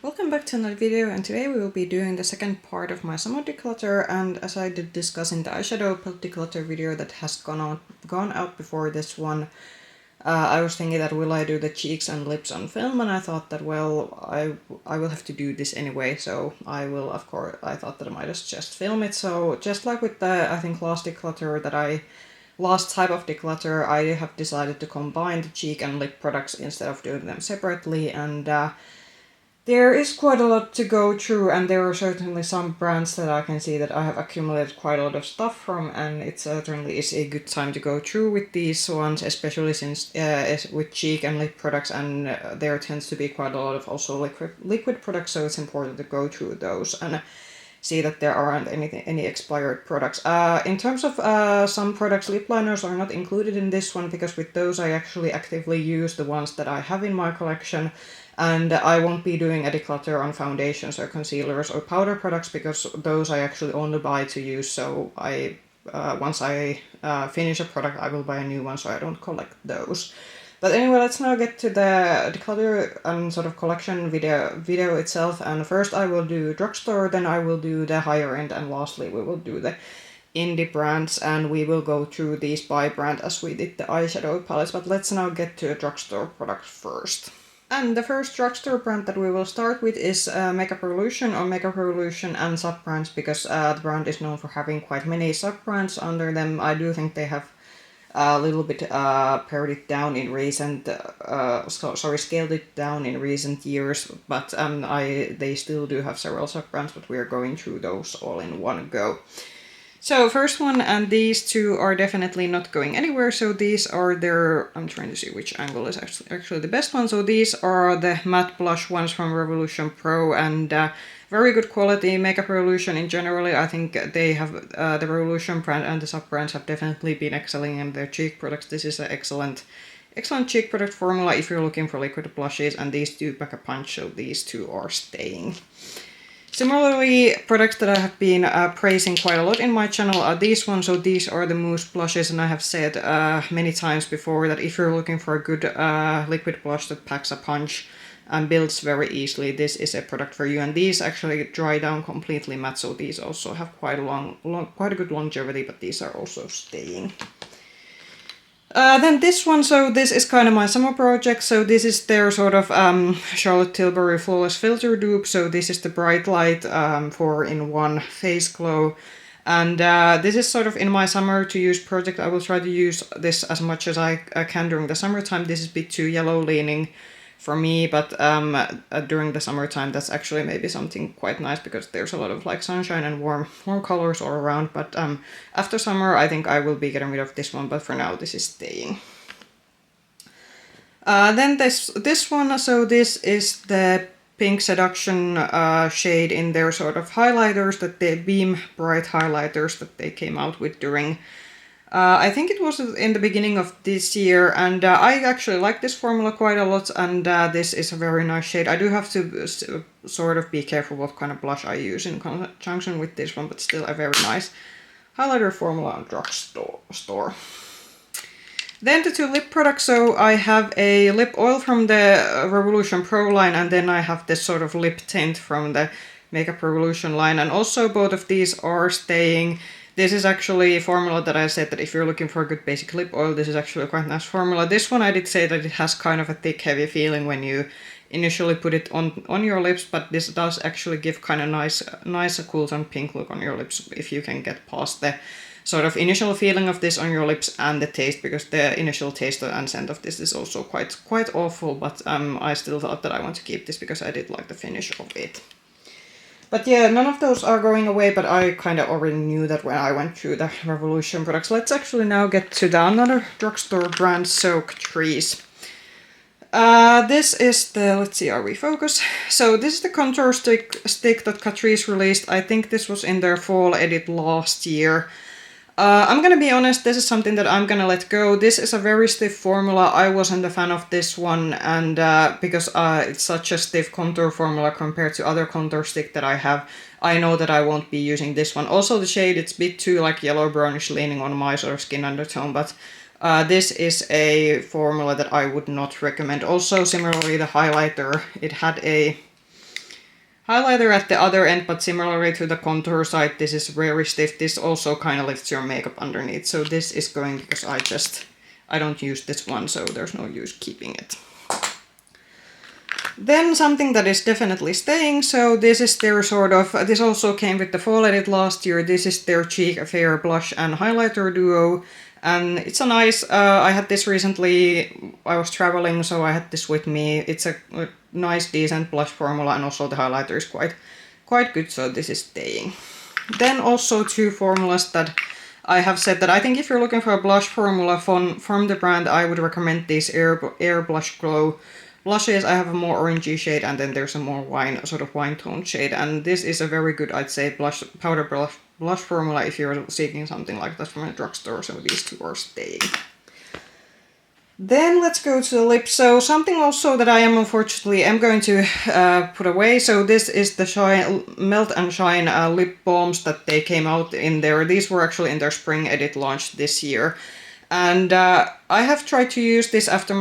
Welcome back to another video, and today we will be doing the second part of my summer declutter. And as I did discuss in the eyeshadow declutter video that has gone out before this one, I was thinking that will I do the cheeks and lips on film, and I thought that well I will have to do this anyway, so I will, of course, I thought that I might just film it. So just like with the I think last type of declutter, I have decided to combine the cheek and lip products instead of doing them separately, and there is quite a lot to go through, and there are certainly some brands that I can see that I have accumulated quite a lot of stuff from, and it certainly is a good time to go through with these ones, especially since with cheek and lip products, and there tends to be quite a lot of also liquid products, so it's important to go through those and see that there aren't any expired products. In terms of some products, lip liners are not included in this one because with those I actually actively use the ones that I have in my collection, and I won't be doing a declutter on foundations or concealers or powder products because those I actually only buy to use. So once I finish a product, I will buy a new one, so I don't collect those. But anyway, let's now get to the declutter and sort of collection video itself. And first I will do drugstore, then I will do the higher end, and lastly we will do the indie brands, and we will go through these by brand as we did the eyeshadow palettes. But let's now get to a drugstore product first. And the first drugstore brand that we will start with is Makeup Revolution or Makeup Revolution and sub-brands, because the brand is known for having quite many sub-brands under them. I do think they have a little bit pared it down in recent, scaled it down in recent years, but they still do have several sub-brands, but we are going through those all in one go. So first one, and these two are definitely not going anywhere. So these are their, I'm trying to see which angle is actually the best one. So these are the matte blush ones from Revolution Pro, and very good quality. Makeup Revolution in general, I think they have, the Revolution brand and the sub-brands have definitely been excelling in their cheek products. This is an excellent cheek product formula if you're looking for liquid blushes, and these do pack a punch, so these two are staying. Similarly, products that I have been praising quite a lot in my channel are these ones. So these are the mousse blushes, and I have said many times before that if you're looking for a good liquid blush that packs a punch and builds very easily, this is a product for you. And these actually dry down completely matte, so these also have quite a good longevity, but these are also staying. Then this one, so this is kind of my summer project. So this is their sort of Charlotte Tilbury Flawless Filter Dupe. So this is the Bright Light 4-in-1 face glow. And this is sort of in my summer to use project. I will try to use this as much as I can during the summertime. This is a bit too yellow leaning for me, but during the summertime that's actually maybe something quite nice because there's a lot of like sunshine and warm colors all around. But after summer I think I will be getting rid of this one, but for now this is staying. Then this one, so this is the Pink Seduction shade in their sort of highlighters, that they Beam Bright highlighters that they came out with during I think it was in the beginning of this year, and I actually like this formula quite a lot, and this is a very nice shade. I do have to sort of be careful what kind of blush I use in conjunction with this one, but still a very nice highlighter formula on drugstore. Then the two lip products, so I have a lip oil from the Revolution Pro line, and then I have this sort of lip tint from the Makeup Revolution line, and also both of these are staying. This is actually a formula that I said that if you're looking for a good basic lip oil, this is actually a quite nice formula. This one I did say that it has kind of a thick, heavy feeling when you initially put it on your lips, but this does actually give kind of nice cool and pink look on your lips if you can get past the sort of initial feeling of this on your lips and the taste, because the initial taste and scent of this is also quite awful, but I still thought that I want to keep this because I did like the finish of it. But yeah, none of those are going away, but I kind of already knew that when I went through the Revolution products. Let's actually now get to the another drugstore brand, so Catrice. This is the, let's see, are we focus? So this is the contour stick that Catrice released. I think this was in their fall edit last year. I'm gonna be honest, this is something that I'm gonna let go. This is a very stiff formula. I wasn't a fan of this one, and because it's such a stiff contour formula compared to other contour stick that I have, I know that I won't be using this one. Also the shade, it's a bit too like yellow brownish leaning on my sort of skin undertone, but this is a formula that I would not recommend. Also, similarly, the highlighter, it had a highlighter at the other end, but similarly to the contour side, this is very stiff. This also kind of lifts your makeup underneath. So this is going, because I don't use this one, so there's no use keeping it. Then something that is definitely staying, so this is their sort of, this also came with the fall edit last year, this is their Cheek Affair blush and highlighter duo, and it's a nice, I had this recently, I was traveling, so I had this with me. It's a nice decent blush formula, and also the highlighter is quite good, so this is staying. Then also two formulas that I have said that I think if you're looking for a blush formula from the brand, I would recommend these Air Blush Glow blushes. I have a more orangey shade, and then there's a more sort of wine tone shade, and this is a very good, I'd say, powder blush formula if you're seeking something like that from a drugstore, so these two are staying. Then let's go to the lips. So something also that I am unfortunately going to put away. So this is the Melt and Shine lip balms that they came out in there. These were actually in their spring edit launch this year. And I have tried to use this after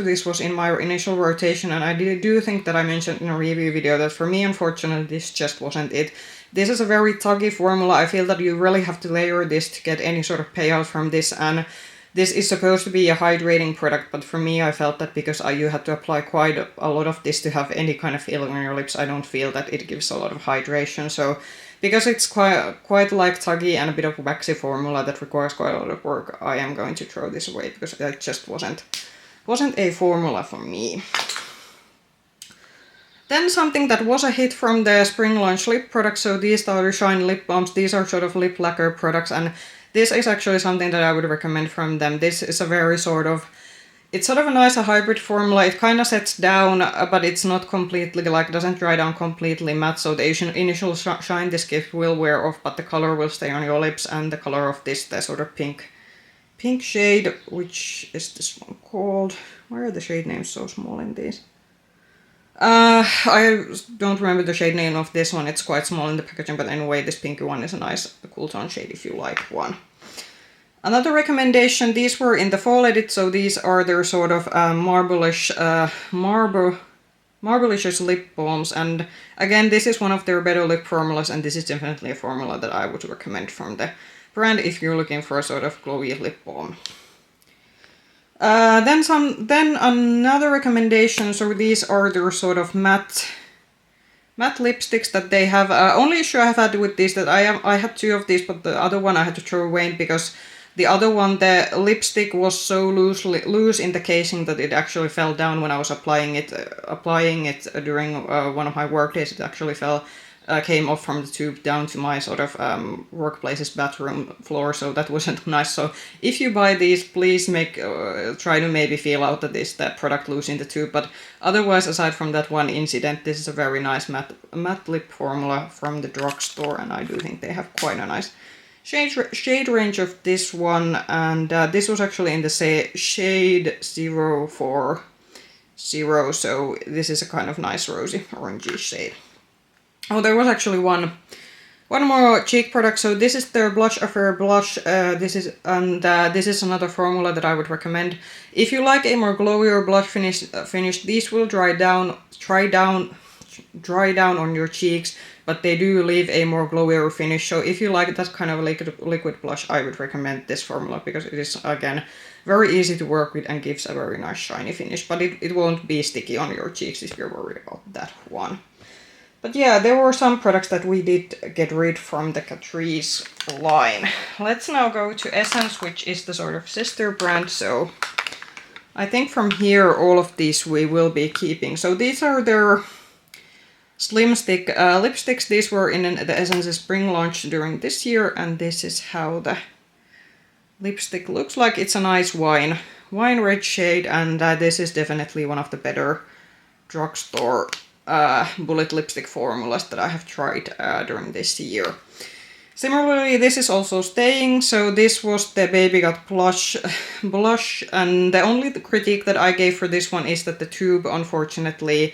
this was in my initial rotation, and I do think that I mentioned in a review video that for me, unfortunately, this just wasn't it. This is a very tuggy formula. I feel that you really have to layer this to get any sort of payout from this, and this is supposed to be a hydrating product, but for me, I felt that because you had to apply quite a lot of this to have any kind of feeling on your lips, I don't feel that it gives a lot of hydration. So because it's quite like tuggy and a bit of waxy formula that requires quite a lot of work, I am going to throw this away because it just wasn't a formula for me. Then something that was a hit from the spring launch lip products, so these are the Shine lip balms. These are sort of lip lacquer products, and this is actually something that I would recommend from them. This is a very it's sort of a nice hybrid formula. It kind of sets down, but it's not completely, doesn't dry down completely matte, so the initial shine this gives will wear off, but the color will stay on your lips, and the color of this, the sort of pink shade, which is this one called, why are the shade names so small in these? I don't remember the shade name of this one, it's quite small in the packaging, but anyway, this pinky one is a nice cool tone shade if you like one. Another recommendation, these were in the fall edit, so these are their sort of Marblicious lip balms, and again, this is one of their better lip formulas, and this is definitely a formula that I would recommend from the brand if you're looking for a sort of glowy lip balm. Then another recommendation, so these are their sort of matte lipsticks that they have. Only issue I have had with these that I had two of these, but the other one I had to throw away because the other one, the lipstick was so loose in the casing that it actually fell down when I was applying it during one of my work days. It actually came off from the tube down to my sort of workplace's bathroom floor, so that wasn't nice. So if you buy these, please try to maybe feel out that product loose in the tube. But otherwise, aside from that one incident, this is a very nice matte lip formula from the drugstore, and I do think they have quite a nice shade range of this one, and this was actually in the shade 040, so this is a kind of nice rosy orangey shade. Oh, there was actually one more cheek product, so this is their Blush Affair blush. This is another formula that I would recommend. If you like a more glowier blush finish, these will dry down on your cheeks, but they do leave a more glowier finish. So if you like that kind of liquid blush, I would recommend this formula because it is, again, very easy to work with and gives a very nice shiny finish, but it won't be sticky on your cheeks if you're worried about that one. But yeah, there were some products that we did get rid from the Catrice line. Let's now go to Essence, which is the sort of sister brand. So I think from here, all of these we will be keeping. So these are their Slim Stick lipsticks. These were in the Essence spring launch during this year, and this is how the lipstick looks like. It's a nice wine red shade, and this is definitely one of the better drugstore bullet lipstick formulas that I have tried during this year. Similarly, this is also staying, so this was the Baby Got blush, and the only critique that I gave for this one is that the tube, unfortunately,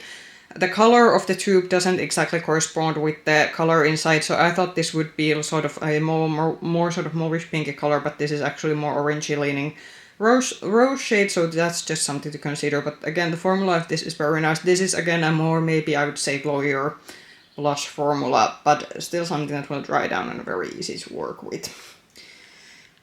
the color of the tube doesn't exactly correspond with the color inside, so I thought this would be sort of a more sort of moreish pinky color, but this is actually more orangey leaning rose shade, so that's just something to consider. But again, the formula of this is very nice. This is again a more, maybe I would say, glowier blush formula, but still something that will dry down and very easy to work with.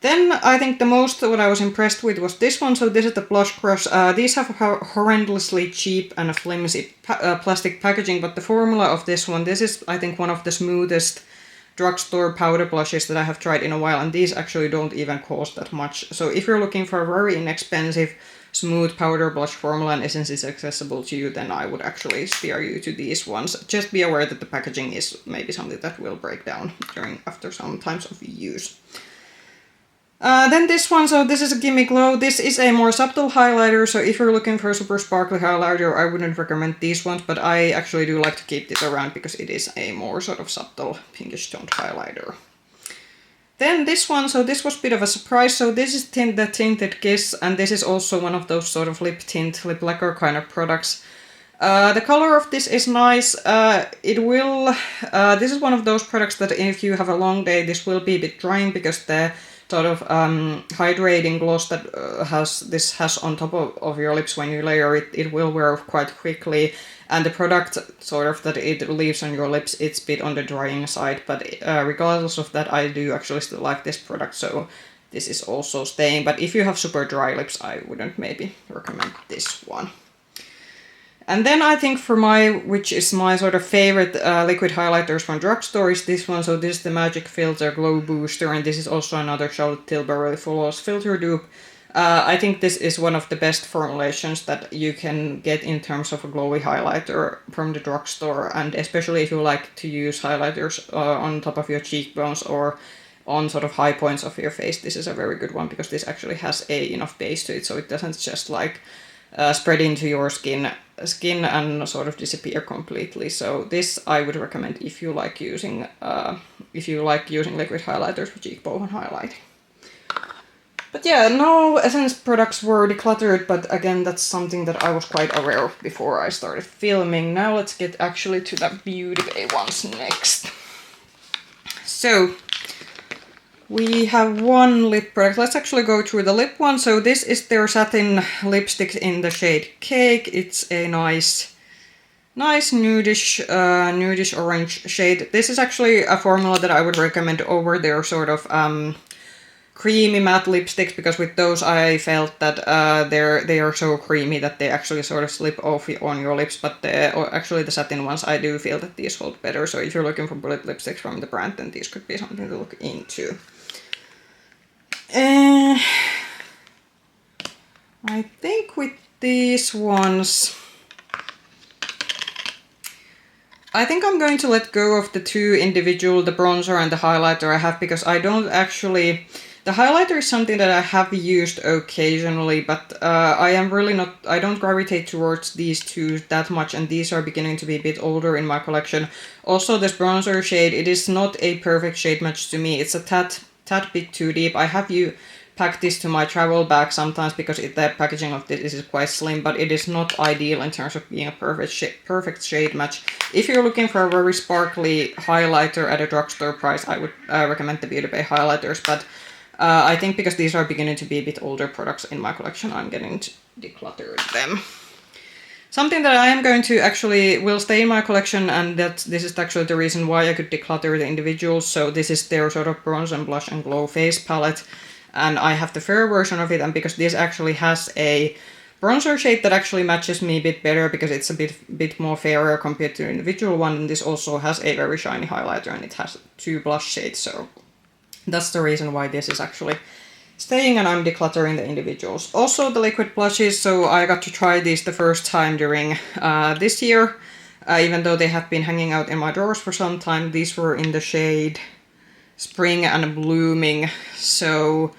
Then I think the most what I was impressed with was this one. So this is the Blush Crush. These have horrendously cheap and flimsy plastic packaging, but the formula of this one, this is I think one of the smoothest drugstore powder blushes that I have tried in a while, and these actually don't even cost that much. So if you're looking for a very inexpensive, smooth powder blush formula and essence is accessible to you, then I would actually steer you to these ones. Just be aware that the packaging is maybe something that will break down after some times of use. Then this one, so this is a Gimme Glow. This is a more subtle highlighter, so if you're looking for a super sparkly highlighter, I wouldn't recommend these ones, but I actually do like to keep this around because it is a more sort of subtle pinkish toned highlighter. Then this one, so this was a bit of a surprise. So this is the Tinted Kiss, and this is also one of those sort of lip tint, lip lacquer kind of products. The color of this is nice. This is one of those products that if you have a long day, this will be a bit drying because the sort of hydrating gloss that this has on top of your lips when you layer it, it will wear off quite quickly. And the product sort of that it leaves on your lips, it's a bit on the drying side. But regardless of that, I do actually still like this product, so this is also staying. But if you have super dry lips, I wouldn't maybe recommend this one. And then I think which is my sort of favorite liquid highlighters from drugstore is this one. So this is the Magic Filter Glow Booster, and this is also another Charlotte Tilbury Flawless Filter Dupe. I think this is one of the best formulations that you can get in terms of a glowy highlighter from the drugstore, and especially if you like to use highlighters on top of your cheekbones or on sort of high points of your face. This is a very good one because this actually has enough base to it, so it doesn't just like spread into your skin and sort of disappear completely. So this I would recommend if you like using liquid highlighters for cheekbone highlighting. But yeah, no Essence products were decluttered, but again, that's something that I was quite aware of before I started filming. Now let's get actually to the Beauty Bay ones next. So we have one lip product. Let's actually go through the lip one. So this is their satin lipstick in the shade Cake. It's a nice nudish orange shade. This is actually a formula that I would recommend over their sort of creamy matte lipsticks, because with those I felt that they are so creamy that they actually sort of slip off on your lips, but actually the satin ones, I do feel that these hold better. So if you're looking for bullet lipsticks from the brand, then these could be something to look into. I think with these ones, I think I'm going to let go of the two individual, the bronzer and the highlighter I have, because I don't actually... The highlighter is something that I have used occasionally, but I don't gravitate towards these two that much, and these are beginning to be a bit older in my collection. Also, this bronzer shade, it is not a perfect shade match to me. It's a tad bit too deep. I have packed this to my travel bag sometimes because the packaging of this is quite slim, but it is not ideal in terms of being a perfect shade match. If you're looking for a very sparkly highlighter at a drugstore price, I would recommend the Beauty Bay highlighters, but I think because these are beginning to be a bit older products in my collection, I'm getting to declutter them. Something that I am going to actually will stay in my collection, and this is actually the reason why I could declutter the individuals. So this is their sort of bronze and blush and glow face palette, and I have the fair version of it, and because this actually has a bronzer shade that actually matches me a bit better because it's a bit more fairer compared to the individual one, and this also has a very shiny highlighter and it has two blush shades, so that's the reason why this is actually staying and I'm decluttering the individuals. Also the liquid blushes, so I got to try these the first time during this year, even though they have been hanging out in my drawers for some time. These were in the shade Spring and Blooming, so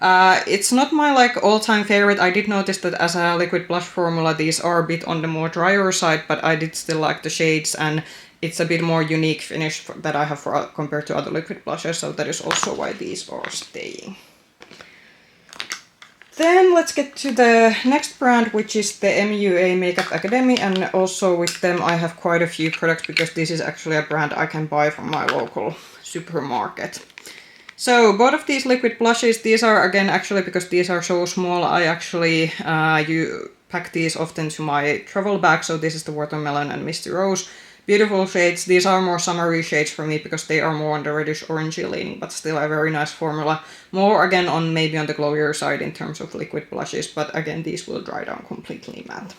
it's not my all-time favorite. I did notice that as a liquid blush formula, these are a bit on the more drier side, but I did still like the shades, and it's a bit more unique finish that I have compared to other liquid blushes, so that is also why these are staying. Then let's get to the next brand, which is the MUA Makeup Academy, and also with them I have quite a few products because this is actually a brand I can buy from my local supermarket. So both of these liquid blushes, these are again actually because these are so small, I actually you pack these often to my travel bag. So this is the Watermelon and Misty Rose. Beautiful shades. These are more summery shades for me because they are more on the reddish orangey leaning, but still a very nice formula. More again on maybe on the glowier side in terms of liquid blushes, but again these will dry down completely matte.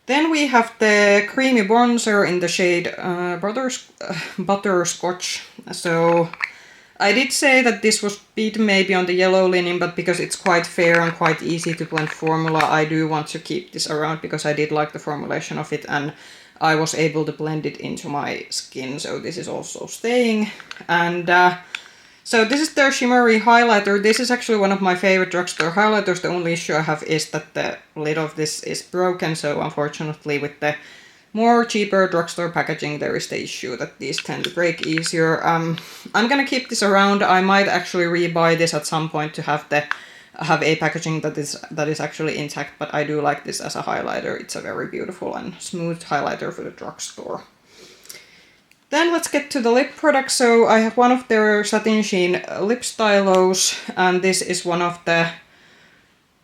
Then we have the creamy bronzer in the shade Butterscotch. So I did say that this was bit maybe on the yellow leaning, but because it's quite fair and quite easy to blend formula, I do want to keep this around because I did like the formulation of it and I was able to blend it into my skin. So this is also staying. And so this is their shimmery highlighter. This is actually one of my favorite drugstore highlighters. The only issue I have is that the lid of this is broken. So unfortunately with the more cheaper drugstore packaging, there is the issue that these tend to break easier. I'm gonna keep this around. I might actually rebuy this at some point to have a packaging that is actually intact, but I do like this as a highlighter. It's a very beautiful and smooth highlighter for the drugstore. Then let's get to the lip products. So I have one of their Satin Sheen lip stylos, and this is one of the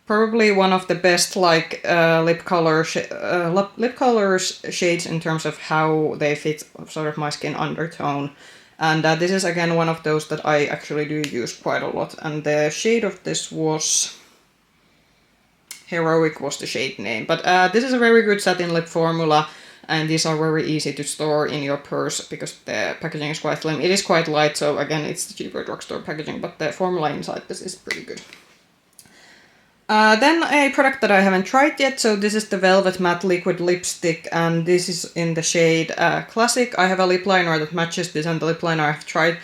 probably one of the best like lip colors shades in terms of how they fit sort of my skin undertone. And this is again one of those that I actually do use quite a lot. And the shade of this was Heroic was the shade name. But this is a very good satin lip formula. And these are very easy to store in your purse because the packaging is quite slim. It is quite light, so again it's the cheaper drugstore packaging, but the formula inside this is pretty good. Then a product that I haven't tried yet, so this is the Velvet Matte Liquid Lipstick, and this is in the shade Classic. I have a lip liner that matches this and the lip liner I've tried.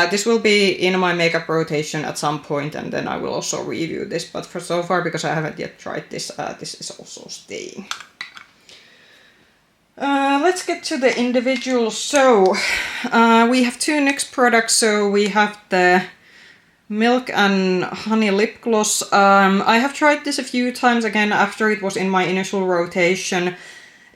This will be in my makeup rotation at some point, and then I will also review this, but for so far, because I haven't yet tried this, this is also staying. Let's get to the individuals. So, we have two NYX products, so we have the Milk and Honey Lip Gloss. I have tried this a few times again after it was in my initial rotation.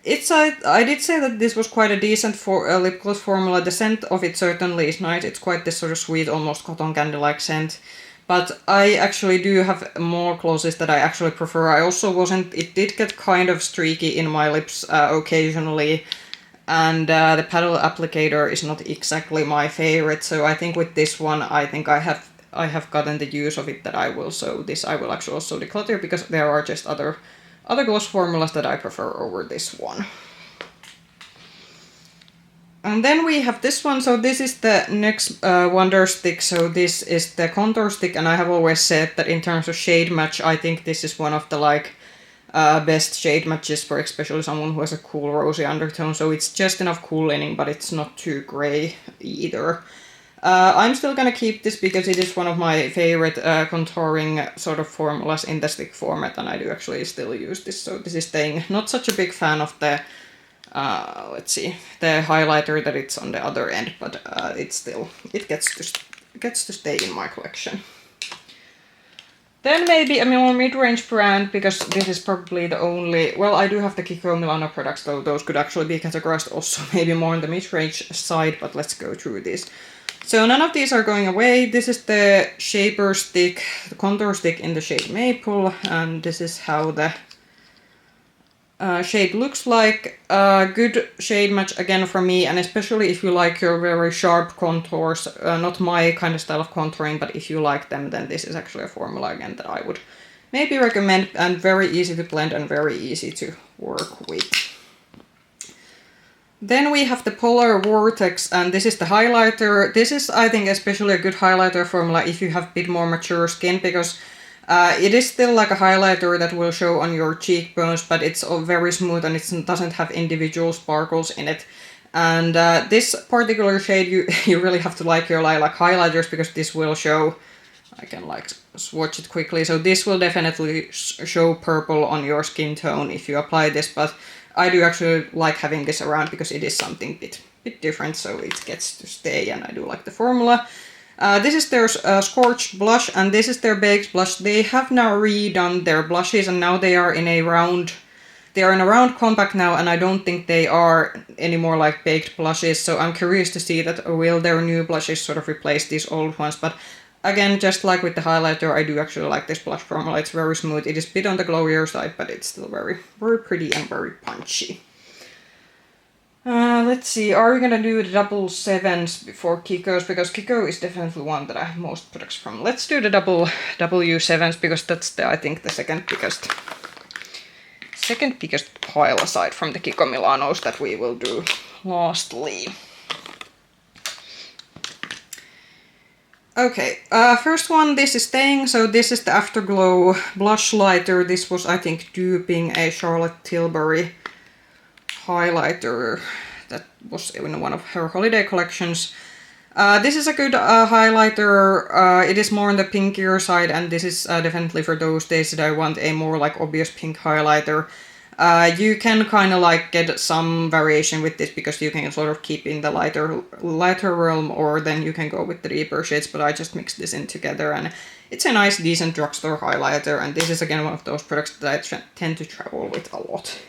I did say that this was quite a decent lip gloss formula. The scent of it certainly is nice. It's quite this sort of sweet, almost cotton candy-like scent. But I actually do have more glosses that I actually prefer. I also it did get kind of streaky in my lips occasionally. And the paddle applicator is not exactly my favorite. So I think with this one, I think I have gotten the use of it that I will. So this I will actually also declutter because there are just other gloss formulas that I prefer over this one. And then we have this one. So this is the NYX Wonder Stick. So this is the contour stick, and I have always said that in terms of shade match, I think this is one of the best shade matches for especially someone who has a cool rosy undertone. So it's just enough cool leaning, but it's not too gray either. I'm still gonna keep this because it is one of my favorite contouring sort of formulas in the stick format, and I do actually still use this. So this is staying. Not such a big fan of the let's see, the highlighter that it's on the other end, but it gets to stay in my collection. Then maybe a more mid-range brand, because this is probably the only, well, I do have the Kiko Milano products, though those could actually be categorized also maybe more on the mid-range side, but let's go through this. So none of these are going away. This is the shaper stick, the contour stick in the shade Maple, and this is how the shade looks like. Good shade match again for me, and especially if you like your very sharp contours. Not my kind of style of contouring, but if you like them, then this is actually a formula again that I would maybe recommend, and very easy to blend and very easy to work with. Then we have the Polar Vortex, and this is the highlighter. This is, I think, especially a good highlighter formula if you have a bit more mature skin, because it is still like a highlighter that will show on your cheekbones, but it's very smooth and it doesn't have individual sparkles in it. And this particular shade, you really have to like your lilac highlighters, because this will show, I can swatch it quickly, so this will definitely show purple on your skin tone if you apply this, but I do actually like having this around because it is something bit different, so it gets to stay, and I do like the formula. This is their Scorched Blush, and this is their Baked Blush. They have now redone their blushes, and now they are in a round They are in a round compact now, and I don't think they are anymore like baked blushes, so I'm curious to see that will their new blushes sort of replace these old ones. But again, just like with the highlighter, I do actually like this blush formula. It's very smooth. It is a bit on the glowier side, but it's still very, very pretty and very punchy. Let's see, are we gonna do the double sevens before Kiko's? Because Kiko is definitely one that I have most products from. Let's do the double W7s, because that's the, I think, the second biggest pile aside from the Kiko Milanos that we will do lastly. Okay, first one, this is staying, so this is the Afterglow blush lighter. This was, I think, duping a Charlotte Tilbury highlighter that was in one of her holiday collections. This is a good highlighter. It is more on the pinkier side, and this is definitely for those days that I want a more like obvious pink highlighter. You can kind of like get some variation with this because you can sort of keep in the lighter realm, or then you can go with the deeper shades, but I just mixed this in together, and it's a nice decent drugstore highlighter, and this is again one of those products that I tend to travel with a lot.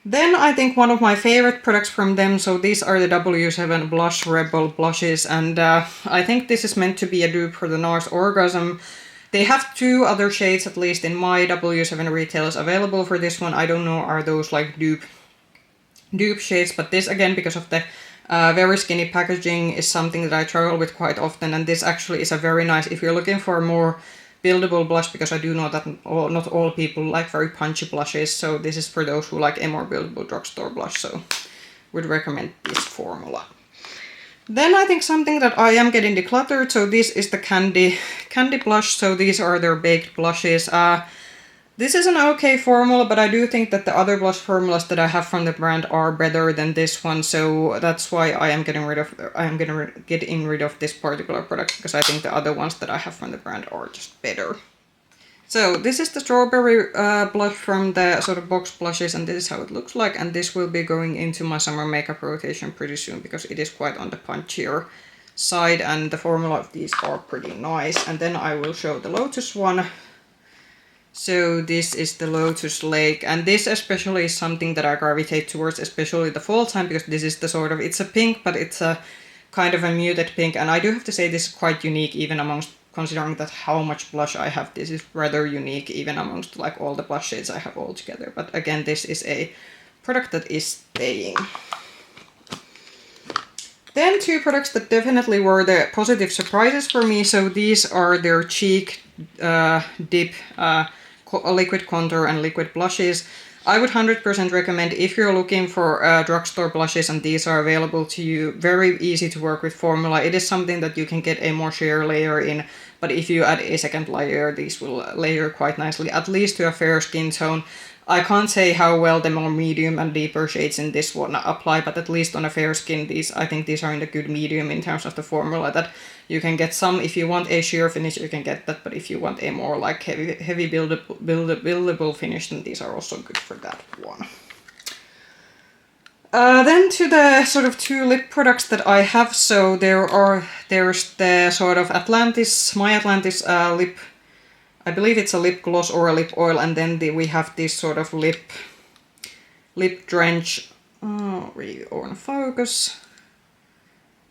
Then I think one of my favorite products from them, so these are the W7 Blush Rebel blushes, and I think this is meant to be a dupe for the NARS Orgasm. They have 2 other shades, at least in my W7 retailers, available for this one. I don't know, are those like dupe shades, but this again, because of the very skinny packaging, is something that I travel with quite often, and this actually is a very nice, if you're looking for a more buildable blush, because I do know that not all people like very punchy blushes, so this is for those who like a more buildable drugstore blush, so would recommend this formula. Then I think something that I am getting decluttered, so this is the Candy blush, so these are their baked blushes. This is an okay formula, but I do think that the other blush formulas that I have from the brand are better than this one, so that's why I am getting rid of this particular product, because I think the other ones that I have from the brand are just better. So this is the strawberry blush from the sort of box blushes, and this is how it looks like, and this will be going into my summer makeup rotation pretty soon because it is quite on the punchier side, and the formula of these are pretty nice. And then I will show the Lotus one. So this is the Lotus Lake, and this especially is something that I gravitate towards, especially the fall time, because this is the sort of, it's a pink, but it's a kind of a muted pink, and I do have to say this is quite unique, even amongst, considering that how much blush I have, this is rather unique even amongst like all the blush shades I have all together. But again, this is a product that is staying. Then 2 products that definitely were the positive surprises for me. So these are their Cheek Dip liquid contour and liquid blushes. I would 100% recommend if you're looking for drugstore blushes and these are available to you. Very easy to work with formula. It is something that you can get a more sheer layer in, but if you add a second layer, these will layer quite nicely, at least to a fair skin tone. I can't say how well the more medium and deeper shades in this one apply, but at least on a fair skin, I think these are in a good medium in terms of the formula, that you can get some, if you want a sheer finish, you can get that, but if you want a more like heavy buildable finish, then these are also good for that one. Then to the sort of 2 lip products that I have, so there's the sort of My Atlantis lip, I believe it's a lip gloss or a lip oil, and then we have this sort of lip drench. We on focus.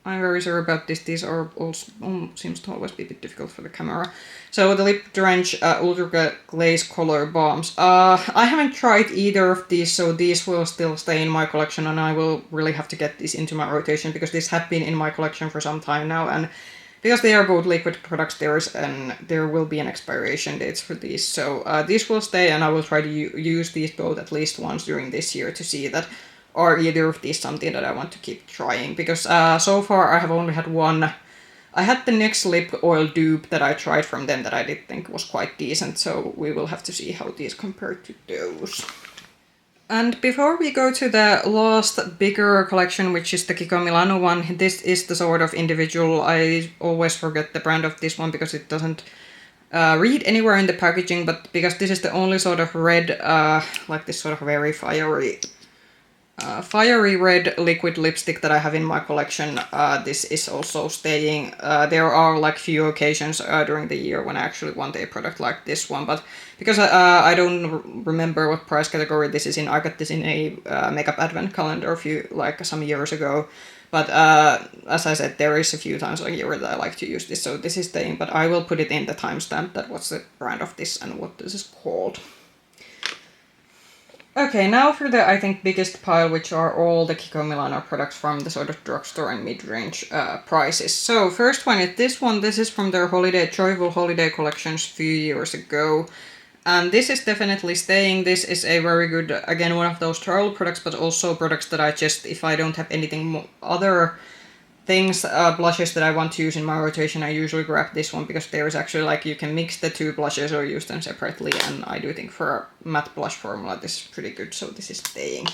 I'm very sorry about this. These are also seems to always be a bit difficult for the camera. So the lip drench ultra glaze color balms. I haven't tried either of these, so these will still stay in my collection, and I will really have to get these into my rotation because these have been in my collection for some time now, and because they are both liquid products, there will be an expiration dates for these. So these will stay, and I will try to use these both at least once during this year to see that are either of these something that I want to keep trying. Because so far I have only had one. I had the NYX lip oil dupe that I tried from them that I did think was quite decent, so we will have to see how these compare to those. And before we go to the last bigger collection, which is the Kiko Milano one, this is the sort of individual, I always forget the brand of this one because it doesn't read anywhere in the packaging, but because this is the only sort of red, like this sort of very fiery fiery red liquid lipstick that I have in my collection. This is also staying. There are like few occasions during the year when I actually want a product like this one, but because I don't remember what price category this is in, I got this in a makeup advent calendar some years ago. But as I said, there is a few times a year that I like to use this, so this is staying, but I will put it in the timestamp that what's the brand of this and what this is called. Okay, now for the, I think, biggest pile, which are all the Kiko Milano products from the sort of drugstore and mid-range prices. So, first one is this one. This is from their Joyful Holiday collections a few years ago. And this is definitely staying. This is a very good, again, one of those trial products, but also products that I just, if I don't have anything other things, blushes that I want to use in my rotation, I usually grab this one because there is actually like you can mix the two blushes or use them separately, and I do think for a matte blush formula this is pretty good, so this is staying.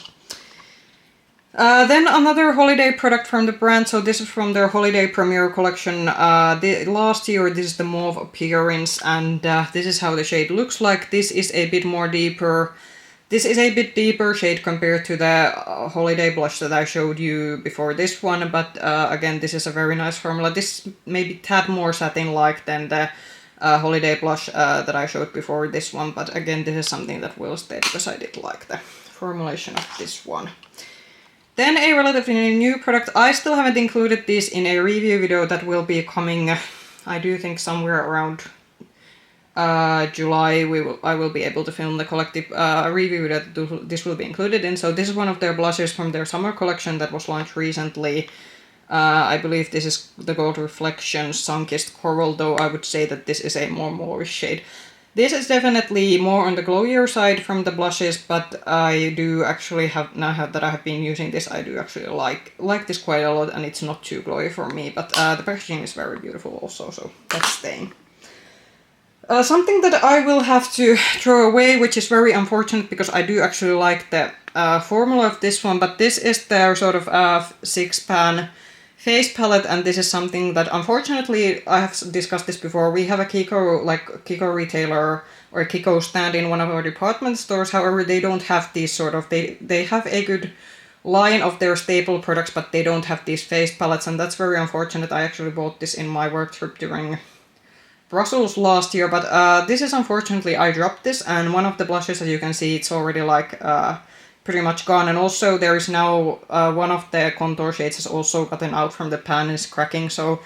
Then another holiday product from the brand, so this is from their holiday premiere collection. Last year this is the mauve appearance, and this is how the shade looks like. This is a bit more deeper. This is a bit deeper shade compared to the holiday blush that I showed you before this one, but again, this is a very nice formula. This may be tad more satin-like than the holiday blush that I showed before this one, but again, this is something that will stay because I did like the formulation of this one. Then a relatively new product. I still haven't included this in a review video that will be coming, I do think somewhere around July. I will be able to film the collective review that this will be included in. So this is one of their blushes from their summer collection that was launched recently. I believe this is the Gold Reflection Sun-Kissed Coral, though I would say that this is a more mauve shade. This is definitely more on the glowier side from the blushes, but I do actually have, now that I have been using this, I do actually like this quite a lot, and it's not too glowy for me, but the packaging is very beautiful also, so that's staying. Something that I will have to throw away, which is very unfortunate because I do actually like the formula of this one, but this is their sort of 6-pan face palette, and this is something that unfortunately, I have discussed this before, we have a Kiko retailer or a Kiko stand in one of our department stores. However, they don't have these sort of, they have a good line of their staple products, but they don't have these face palettes, and that's very unfortunate. I actually bought this in my work trip during Brussels last year, but this is unfortunately, I dropped this, and one of the blushes, as you can see, it's already like pretty much gone, and also there is now one of the contour shades has also gotten out from the pan and is cracking, so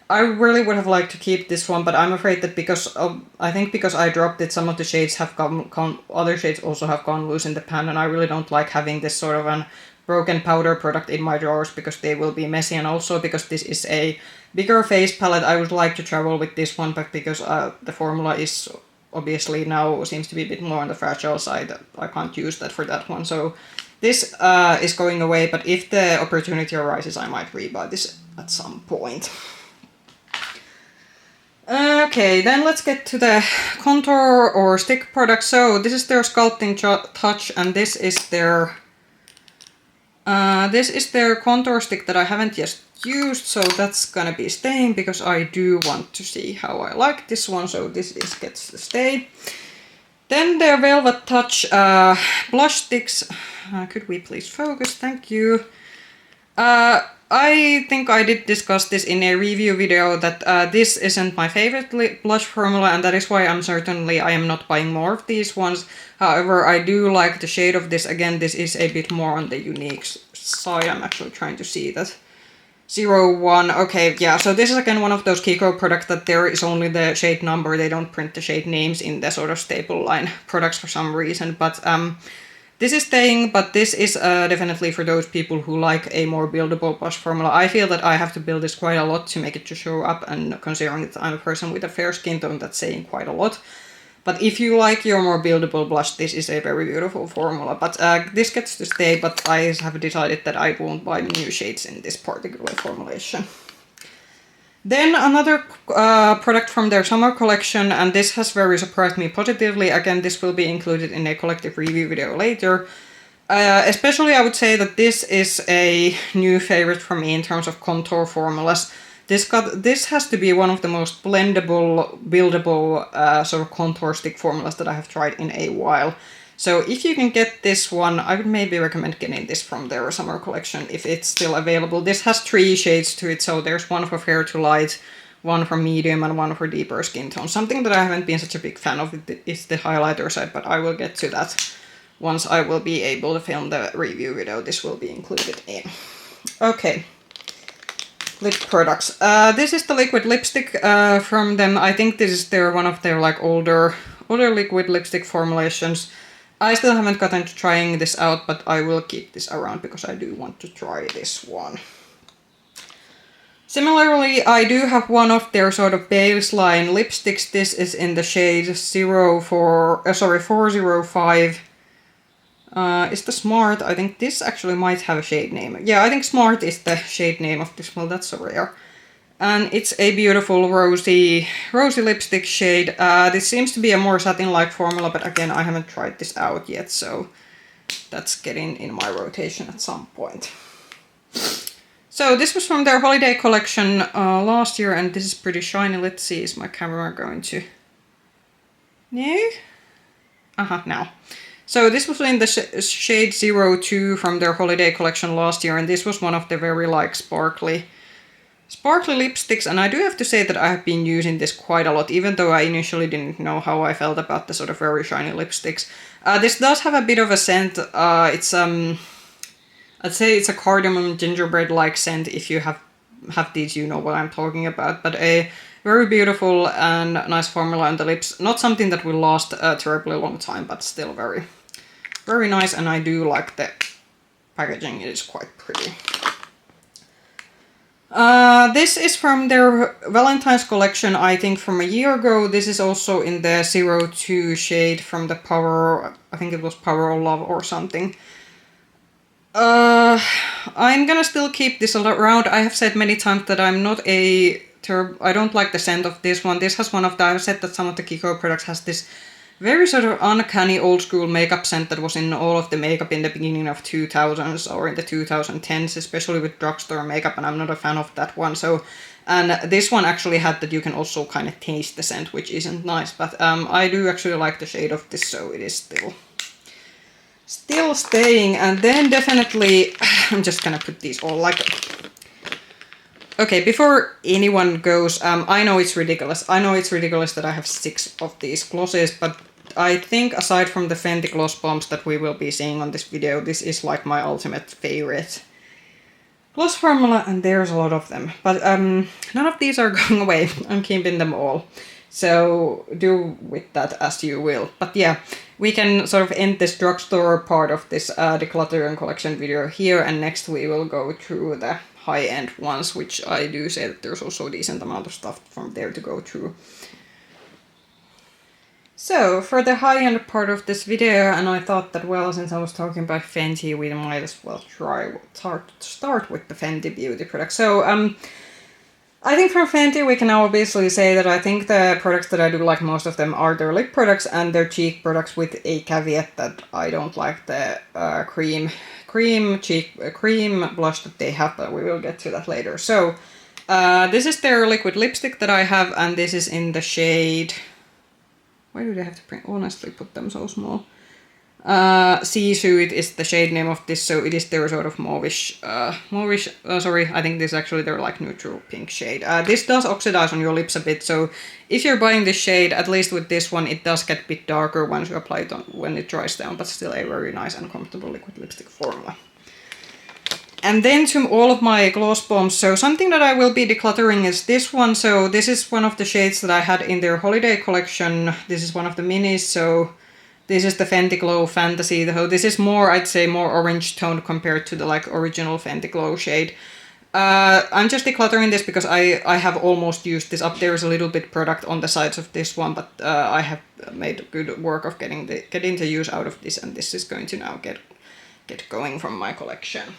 I really would have liked to keep this one, but I'm afraid that because I dropped it, some of the shades have other shades also have gone loose in the pan, and I really don't like having this sort of an broken powder product in my drawers because they will be messy, and also because this is a bigger face palette, I would like to travel with this one, but because the formula is obviously now seems to be a bit more on the fragile side, I can't use that for that one, so this is going away, but if the opportunity arises, I might rebuy this at some point. Okay, then let's get to the contour or stick products. So this is their Sculpting Touch, and this is their contour stick that I haven't yet used, so that's gonna be staying because I do want to see how I like this one, so this gets to stay. Then their Velvet Touch blush sticks. Could we please focus? Thank you. I think I did discuss this in a review video that this isn't my favorite blush formula, and that is why I am not buying more of these ones. However, I do like the shade of this. Again, this is a bit more on the unique side. I'm actually trying to see that. 01. Okay, yeah, so this is again one of those Kiko products that there is only the shade number. They don't print the shade names in the sort of staple line products for some reason, but this is staying, but this is definitely for those people who like a more buildable blush formula. I feel that I have to build this quite a lot to make it to show up, and considering that I'm a person with a fair skin tone, that's saying quite a lot. But if you like your more buildable blush, this is a very beautiful formula. But this gets to stay, but I have decided that I won't buy new shades in this particular formulation. Then another product from their summer collection, and this has very surprised me positively. Again, this will be included in a collective review video later. Especially I would say that this is a new favorite for me in terms of contour formulas. This has to be one of the most blendable, buildable sort of contour stick formulas that I have tried in a while. So if you can get this one, I would maybe recommend getting this from their summer collection if it's still available. This has 3 shades to it, so there's one for fair to light, one for medium, and one for deeper skin tone. Something that I haven't been such a big fan of is the highlighter side, but I will get to that once I will be able to film the review video. This will be included in. Okay. Lip products. This is the liquid lipstick from them. I think this is one of their like older liquid lipstick formulations. I still haven't gotten to trying this out, but I will keep this around because I do want to try this one. Similarly, I do have one of their sort of baseline lipsticks. This is in the shade 405. Is the Smart? I think this actually might have a shade name. Yeah, I think Smart is the shade name of this. Well, that's so rare. And it's a beautiful rosy lipstick shade. This seems to be a more satin-like formula, but again, I haven't tried this out yet, so that's getting in my rotation at some point. So this was from their holiday collection last year, and this is pretty shiny. Let's see, is my camera going to... No? Now. So this was in the shade 02 from their holiday collection last year, and this was one of the very like sparkly lipsticks, and I do have to say that I have been using this quite a lot, even though I initially didn't know how I felt about the sort of very shiny lipsticks. This does have a bit of a scent. It's I'd say it's a cardamom gingerbread-like scent. If you have these, you know what I'm talking about. But a very beautiful and nice formula on the lips. Not something that will last a terribly long time, but still very, very nice. And I do like the packaging. It is quite pretty. This is from their Valentine's collection, I think from a year ago. This is also in the 02 shade from the Power, I think it was Power of Love or something. I'm gonna still keep this around. I have said many times that I'm not I don't like the scent of this one. This has I've said that some of the Kiko products has this very sort of uncanny old school makeup scent that was in all of the makeup in the beginning of 2000s or in the 2010s, especially with drugstore makeup, and I'm not a fan of that one. So, and this one actually had that you can also kind of taste the scent, which isn't nice, but I do actually like the shade of this, so it is still staying. And then definitely, I'm just gonna put these all like... Okay, before anyone goes, I know it's ridiculous. I know it's ridiculous that I have 6 of these glosses, but I think aside from the Fenty gloss bombs that we will be seeing on this video, this is like my ultimate favorite gloss formula, and there's a lot of them. But none of these are going away. I'm keeping them all. So do with that as you will. But yeah, we can sort of end this drugstore part of this declutter and collection video here, and next we will go through the high-end ones, which I do say that there's also a decent amount of stuff from there to go through. So, for the high-end part of this video, and I thought that, well, since I was talking about Fenty, we might as well start with the Fenty Beauty product. So, I think from Fenty we can now obviously say that I think the products that I do like most of them are their lip products and their cheek products, with a caveat that I don't like the cream blush that they have, but we will get to that later. So this is their liquid lipstick that I have, and this is in the shade... Why do they have to honestly put them so small? Sea Suit is the shade name of this, so it is their sort of mauvish, sorry, I think this is actually their like neutral pink shade. This does oxidize on your lips a bit, so if you're buying this shade, at least with this one, it does get a bit darker once you apply it on when it dries down, but still a very nice and comfortable liquid lipstick formula. And then to all of my gloss bombs, so something that I will be decluttering is this one. So this is one of the shades that I had in their holiday collection. This is one of the minis, so this is the Fenty Glow Fantasy. This is more, I'd say, more orange toned compared to the like original Fenty Glow shade. I'm just decluttering this because I have almost used this up. There is a little bit product on the sides of this one, but I have made good work of getting the use out of this, and this is going to now get going from my collection.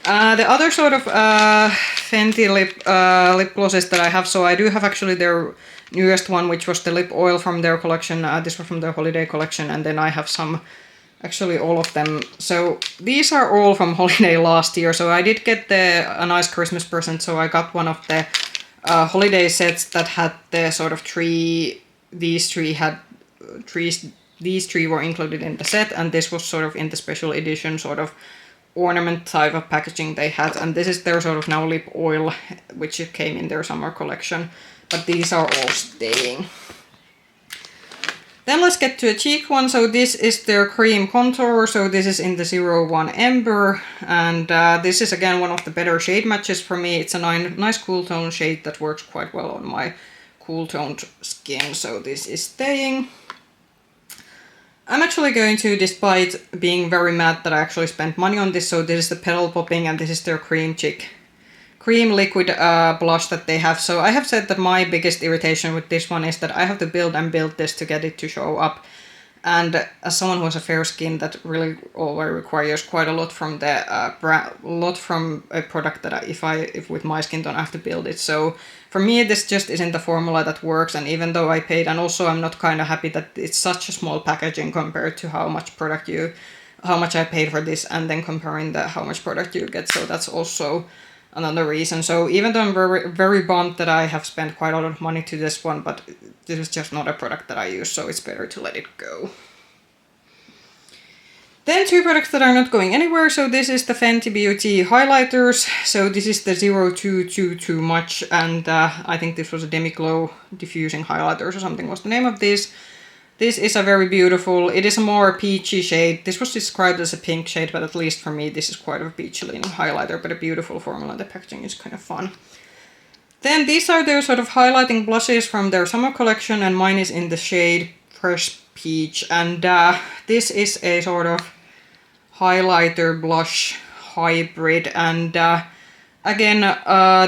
The other sort of Fenty lip glosses that I have, so I do have actually their newest one, which was the lip oil from their collection. This was from their holiday collection, and then I have some, actually all of them. So these are all from holiday last year, so I did get a nice Christmas present, so I got one of the holiday sets that had the sort of these three these 3 were included in the set, and this was sort of in the special edition sort of ornament type of packaging they had, and this is their sort of now lip oil, which it came in their summer collection, but these are all staying. Then let's get to a cheek one. So this is their cream contour. So this is in the 01 Amber, and this is again one of the better shade matches for me. It's a nice cool tone shade that works quite well on my cool toned skin. So this is staying. I'm actually going to, despite being very mad that I actually spent money on this, so this is the Petal Popping, and this is their cream liquid blush that they have. So I have said that my biggest irritation with this one is that I have to build and build this to get it to show up. And as someone who has a fair skin, that really always requires quite a lot from the from a product that if with my skin tone I have to build it. So for me, this just isn't the formula that works. And even though I paid, and also I'm not kind of happy that it's such a small packaging compared to how much I paid for this, and then comparing how much product you get. So that's also another reason. So even though I'm very, very bummed that I have spent quite a lot of money to this one, but this is just not a product that I use, so it's better to let it go. Then 2 products that are not going anywhere. So this is the Fenty Beauty highlighters. So this is the 0222 Much, and I think this was a Demi-Glow Diffusing Highlighters or something was the name of this. This is a very beautiful, it is a more peachy shade. This was described as a pink shade, but at least for me this is quite a peachy leaning highlighter, but a beautiful formula. The packaging is kind of fun. Then these are their sort of highlighting blushes from their summer collection, and mine is in the shade Fresh Peach. And this is a sort of highlighter blush hybrid, and again,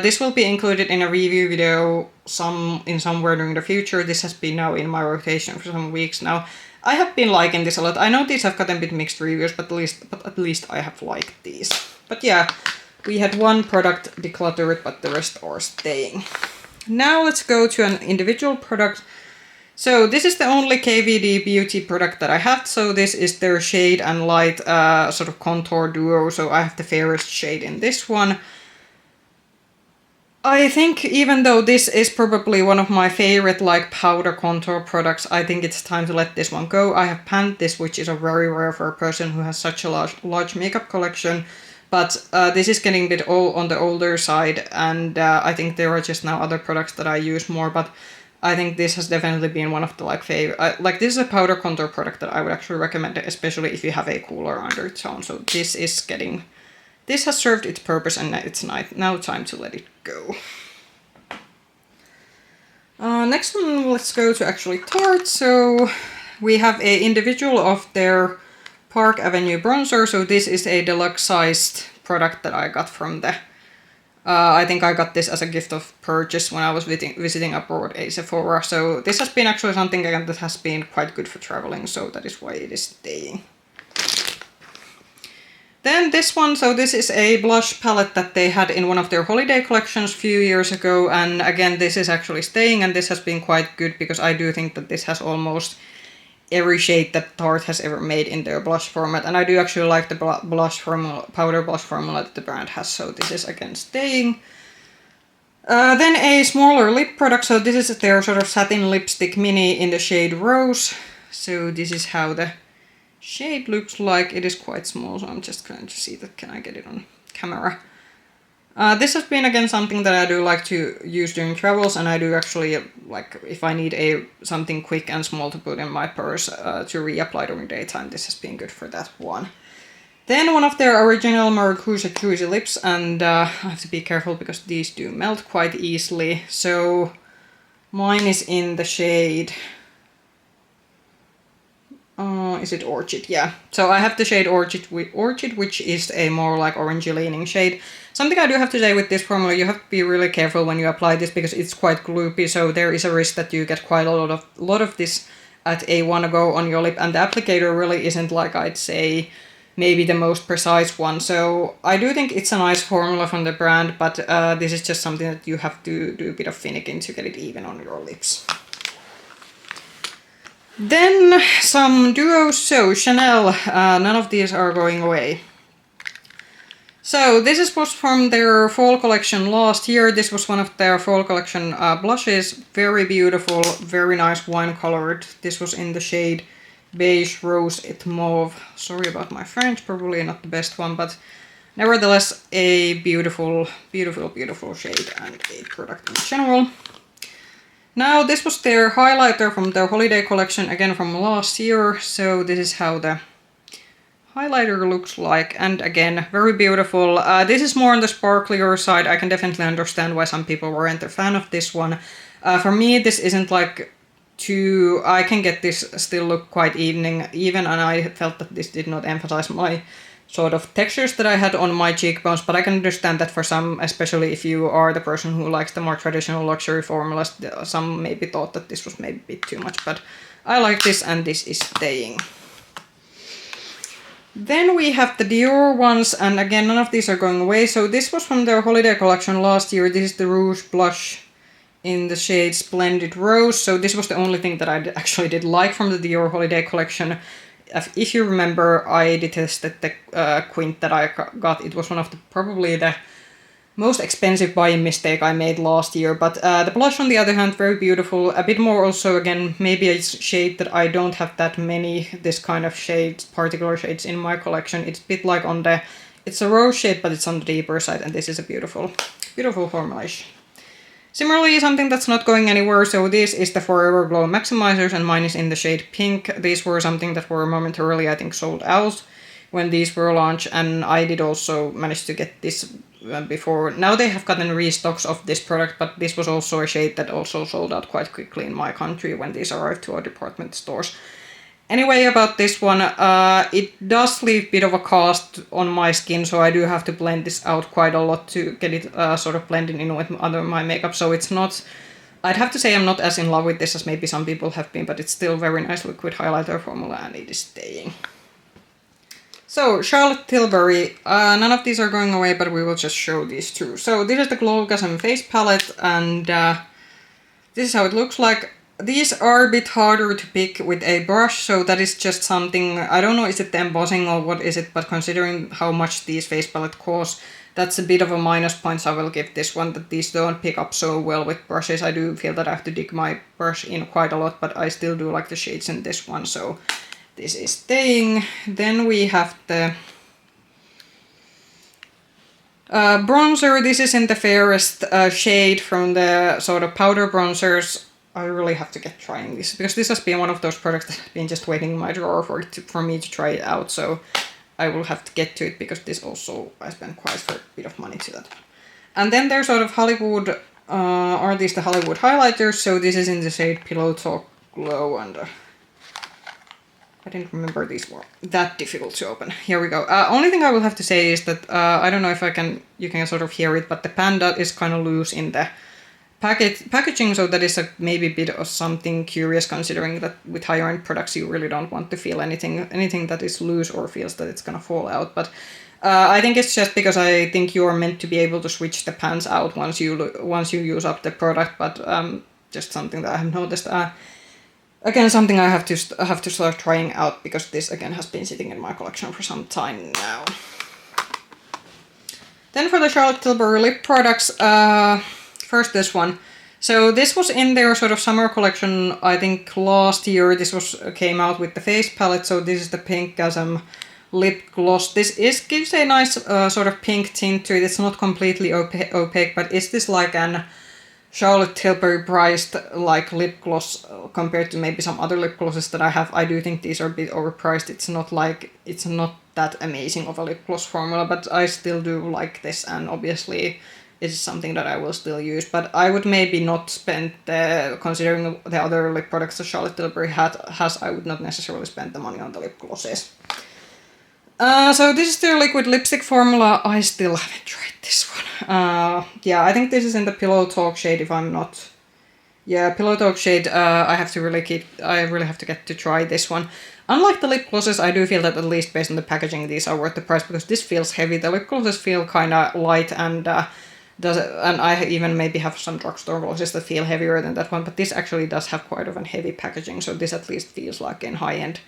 this will be included in a review video somewhere during the future. This has been now in my rotation for some weeks now. I have been liking this a lot. I know these have gotten a bit mixed reviews, but at least I have liked these. But yeah, we had one product decluttered, but the rest are staying. Now let's go to an individual product. So this is the only KVD Beauty product that I have. So this is their Shade and Light sort of contour duo. So I have the fairest shade in this one. I think even though this is probably one of my favorite like powder contour products, I think it's time to let this one go. I have panned this, which is a very rare for a person who has such a large makeup collection. But this is getting a bit on the older side, and I think there are just now other products that I use more. But I think this has definitely been one of the like favorite. Like this is a powder contour product that I would actually recommend, especially if you have a cooler undertone. So this has served its purpose, and it's now time to let it go. Next one, let's go to actually Tarte. So we have a individual of their Park Avenue bronzer. So this is a deluxe sized product that I got from the I think I got this as a gift of purchase when I was visiting abroad a Sephora. So this has been actually something that has been quite good for traveling, so that is why it is staying. Then this one, so this is a blush palette that they had in one of their holiday collections a few years ago, and again this is actually staying, and this has been quite good because I do think that this has almost every shade that Tarte has ever made in their blush format, and I do actually like the powder blush formula that the brand has, so this is again staying. Then a smaller lip product, so this is their sort of satin lipstick mini in the shade Rose. So this is how the shade looks like. It is quite small, so I'm just going to see that, can I get it on camera. This has been again something that I do like to use during travels, and I do actually like if I need something quick and small to put in my purse to reapply during daytime. This has been good for that one. Then one of their original Maracuja Juicy Lips, and I have to be careful because these do melt quite easily. So mine is in the shade, is it Orchid? Yeah. So I have the shade Orchid, which is a more like orangey leaning shade. Something I do have to say with this formula, you have to be really careful when you apply this because it's quite gloopy. So there is a risk that you get quite a lot of this at a one go on your lip, and the applicator really isn't like I'd say maybe the most precise one. So I do think it's a nice formula from the brand, but this is just something that you have to do a bit of finicking to get it even on your lips. Then some duos. So Chanel, none of these are going away. So this was from their fall collection last year. This was one of their fall collection blushes. Very beautiful, very nice wine colored. This was in the shade beige rose et mauve. Sorry about my French, probably not the best one, but nevertheless a beautiful, beautiful, beautiful shade and a product in general. Now this was their highlighter from their holiday collection, again from last year, so this is how the highlighter looks like, and again, very beautiful. This is more on the sparklier side. I can definitely understand why some people weren't a fan of this one. For me, this isn't like too... I can get this still look quite even, and I felt that this did not emphasize my sort of textures that I had on my cheekbones, but I can understand that for some, especially if you are the person who likes the more traditional luxury formulas, some maybe thought that this was maybe a bit too much, but I like this and this is staying. Then we have the Dior ones, and again, none of these are going away. So this was from their holiday collection last year. This is the Rouge Blush in the shade Splendid Rose. So this was the only thing that I actually did like from the Dior holiday collection. If you remember, I detested the quint that I got. It was one of the probably the most expensive buying mistake I made last year, but the blush on the other hand, very beautiful. A bit more also, again, maybe a shade that I don't have that many, this kind of shades, particular shades in my collection. It's a bit like on the, it's a rose shade, but it's on the deeper side, and this is a beautiful, beautiful formulation. Similarly, something that's not going anywhere, so this is the Forever Glow Maximizers, and mine is in the shade Pink. These were something that were momentarily, I think, sold out when these were launched, and I did also manage to get this before. Now they have gotten restocks of this product, but this was also a shade that also sold out quite quickly in my country when these arrived to our department stores. Anyway, about this one, it does leave a bit of a cast on my skin, so I do have to blend this out quite a lot to get it sort of blended in with my makeup, so it's not... I'd have to say I'm not as in love with this as maybe some people have been, but it's still very nice liquid highlighter formula and it is staying. So, Charlotte Tilbury, none of these are going away, but we will just show these two. So, this is the GlossGods face palette, and this is how it looks like. These are a bit harder to pick with a brush, so that is just something, I don't know, is it the embossing or what is it, but considering how much these face palette cost, that's a bit of a minus points I will give this one, that these don't pick up so well with brushes. I do feel that I have to dig my brush in quite a lot, but I still do like the shades in this one, so... This is staying. Then we have the bronzer. This is in the fairest shade from the sort of powder bronzers. I really have to get trying this, because this has been one of those products that have been just waiting in my drawer for me to try it out. So I will have to get to it, because this also, I spent quite a bit of money to that. And then there's sort of Hollywood, are these the Hollywood highlighters? So this is in the shade Pillow Talk Glow, and I didn't remember these were that difficult to open. Here we go. Only thing I will have to say is that I don't know if you can sort of hear it, but the panda is kind of loose in the packaging, so that is maybe a bit of something curious, considering that with higher end products you really don't want to feel anything that is loose or feels that it's gonna fall out. But I think it's just because I think you are meant to be able to switch the pants out once you use up the product, but just something that I have noticed. Again, something I have to start trying out, because this again has been sitting in my collection for some time now. Then for the Charlotte Tilbury lip products, first this one. So this was in their sort of summer collection, I think last year. This came out with the face palette, so this is the Pinkgasm lip gloss. This gives a nice sort of pink tint to it. It's not completely opaque, but is this like an Charlotte Tilbury priced like lip gloss compared to maybe some other lip glosses that I have? I do think these are a bit overpriced. It's not that amazing of a lip gloss formula, but I still do like this, and obviously it is something that I will still use. But I would maybe not spend considering the other lip products that Charlotte Tilbury has, I would not necessarily spend the money on the lip glosses. So this is their liquid lipstick formula. I still haven't tried this one. Yeah, I think this is in the Pillow Talk shade, if I'm not... Yeah, Pillow Talk shade. I really have to get to try this one. Unlike the lip glosses, I do feel that at least based on the packaging, these are worth the price, because this feels heavy. The lip glosses feel kind of light, and I even maybe have some drugstore glosses that feel heavier than that one, but this actually does have quite of a heavy packaging, so this at least feels like a high-end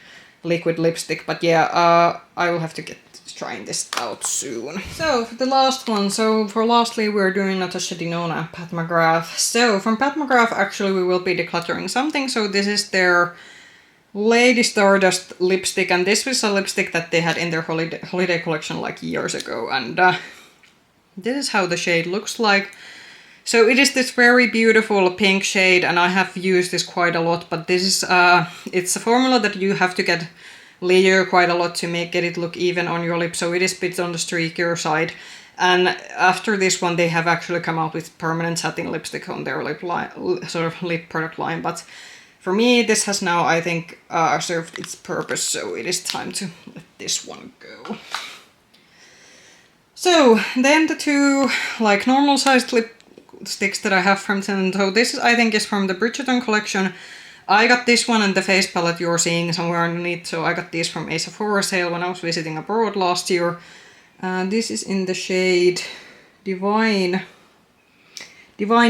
liquid lipstick. But yeah, I will have to get trying this out soon. So for the last one, lastly we're doing Natasha Denona and Pat McGrath. So from Pat McGrath, actually we will be decluttering something. So this is their Lady Stardust lipstick, and this was a lipstick that they had in their holiday collection like years ago, and this is how the shade looks like. So it is this very beautiful pink shade, and I have used this quite a lot, but this is it's a formula that you have to layer quite a lot to get it look even on your lip, so it is a bit on the streakier side. And after this one, they have actually come out with permanent satin lipstick on their lip line, sort of lip product line, but for me, this has now, I think, served its purpose, so it is time to let this one go. So, then the two, like, normal-sized lipsticks that I have from them. So this, I think, is from the Bridgerton collection. I got this one and the face palette you're seeing somewhere underneath, so I got these from a Sephora sale when I was visiting abroad last year. This is in the shade Divine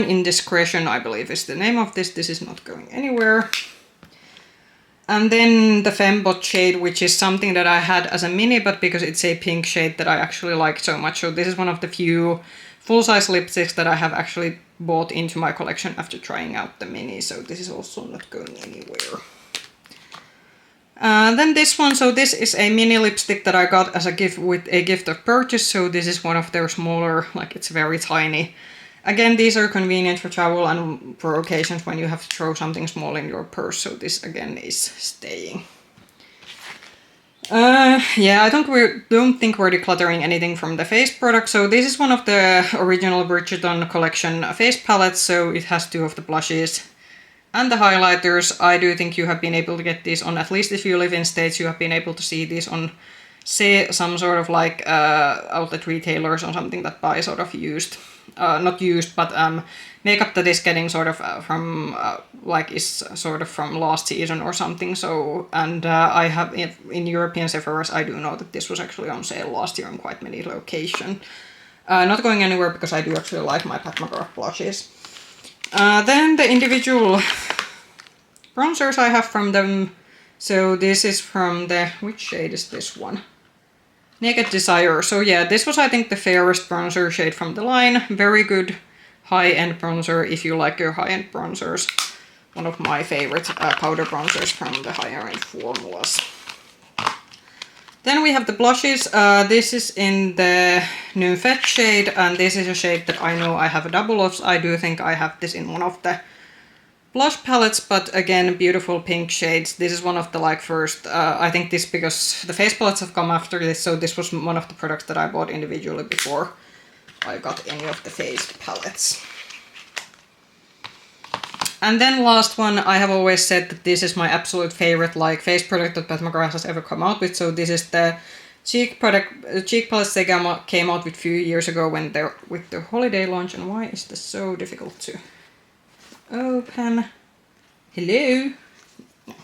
Indiscretion, I believe is the name of this. This is not going anywhere. And then the Fembot shade, which is something that I had as a mini, but because it's a pink shade that I actually like so much. So this is one of the few full-size lipsticks that I have actually bought into my collection after trying out the mini. So this is also not going anywhere. Then this one, so this is a mini lipstick that I got as a gift with a gift of purchase. So this is one of their smaller, like it's very tiny. Again, these are convenient for travel and for occasions when you have to throw something small in your purse. So this again is staying. Yeah, I don't think we're decluttering anything from the face product. So this is one of the original Bridgerton collection face palettes. So it has two of the blushes and the highlighters. I do think you have been able to get these on, at least if you live in States, you have been able to see these on, say, some sort of like outlet retailers or something that buy sort of used, not used, but makeup that is getting sort of from, like is sort of from last season or something. So, and I have, in European Sephora's, I do know that this was actually on sale last year in quite many locations. Not going anywhere because I do actually like my Pat McGrath blushes. Then the individual bronzers I have from them. So this is from the, which shade is this one? Naked Desire. So yeah, this was I think the fairest bronzer shade from the line. Very good high-end bronzer if you like your high-end bronzers. One of my favorite powder bronzers from the higher-end formulas. Then we have the blushes. This is in the Nymphette shade, and this is a shade that I know I have a double of. I do think I have this in one of the blush palettes, but again, beautiful pink shades. This is one of the like first, I think this because the face palettes have come after this, so this was one of the products that I bought individually before I got any of the face palettes. And then last one, I have always said that this is my absolute favorite like face product that Pat McGrath has ever come out with. So this is the cheek palettes they came out with a few years ago when they're with their holiday launch. And why is this so difficult to open? Hello? No.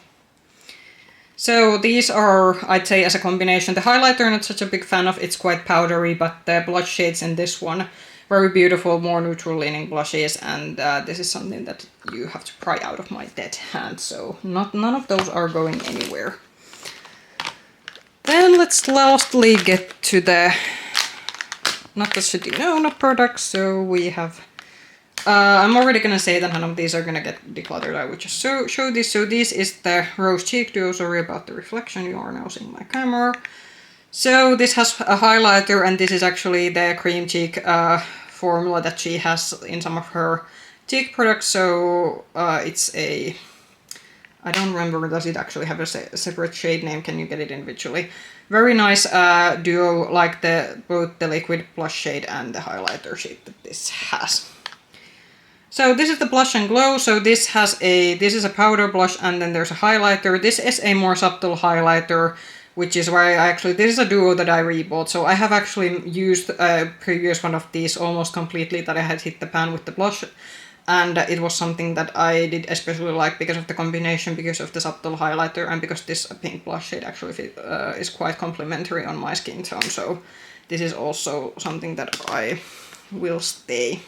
So these are, I'd say, as a combination. The highlighter I'm not such a big fan of. It's quite powdery, but the blush shades in this one, very beautiful, more neutral leaning blushes, and this is something that you have to pry out of my dead hand, so none of those are going anywhere. Then let's lastly get to the Natasha Denona products. So we have, I'm already gonna say that none of these are gonna get decluttered. I would just show this. So this is the Rose Cheek Duo. Sorry about the reflection, you are now seeing my camera. So this has a highlighter, and this is actually the cream cheek formula that she has in some of her cheek products. So it's a, I don't remember, does it actually have a separate shade name? Can you get it individually? Very nice duo, like both the liquid blush shade and the highlighter shade that this has. So this is the Blush and Glow. So this is a powder blush, and then there's a highlighter. This is a more subtle highlighter, which is why this is a duo that I rebought. So I have actually used a previous one of these almost completely that I had hit the pan with the blush. And it was something that I did especially like because of the combination, because of the subtle highlighter, and because this pink blush shade actually is quite complementary on my skin tone. So this is also something that I will stay.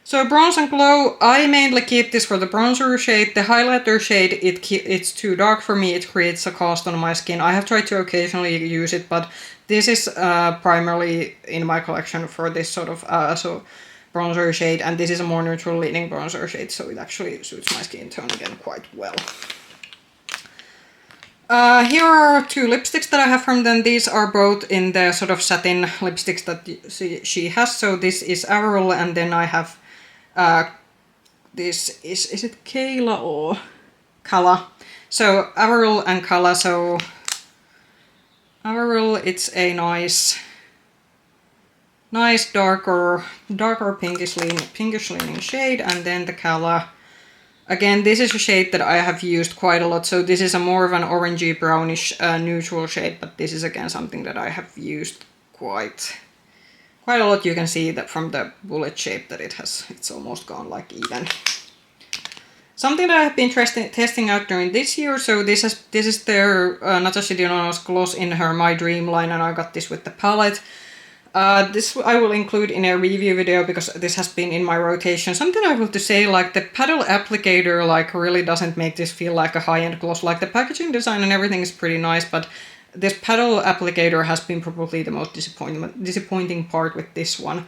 So Bronze and Glow, I mainly keep this for the bronzer shade. The highlighter shade, it's too dark for me. It creates a cast on my skin. I have tried to occasionally use it, but this is primarily in my collection for this sort of bronzer shade, and this is a more neutral leaning bronzer shade, so it actually suits my skin tone again quite well. Here are two lipsticks that I have from them. These are both in the sort of satin lipsticks that she has. So this is Avril, and then I have this is it Kayla or Kala? So Avril and Kala. So Avril, it's a nice darker pinkish leaning shade, and then the Kala. Again, this is a shade that I have used quite a lot, so this is a more of an orangey brownish neutral shade, but this is again something that I have used quite a lot. You can see that from the bullet shape that it's almost gone like even. Something that I have been testing out during this year, so this is their Natasha Denona's gloss in her My Dream line, and I got this with the palette. This I will include in a review video because this has been in my rotation. Something I will to say, like the paddle applicator like really doesn't make this feel like a high-end gloss. Like the packaging design and everything is pretty nice, but this paddle applicator has been probably the most disappointing part with this one.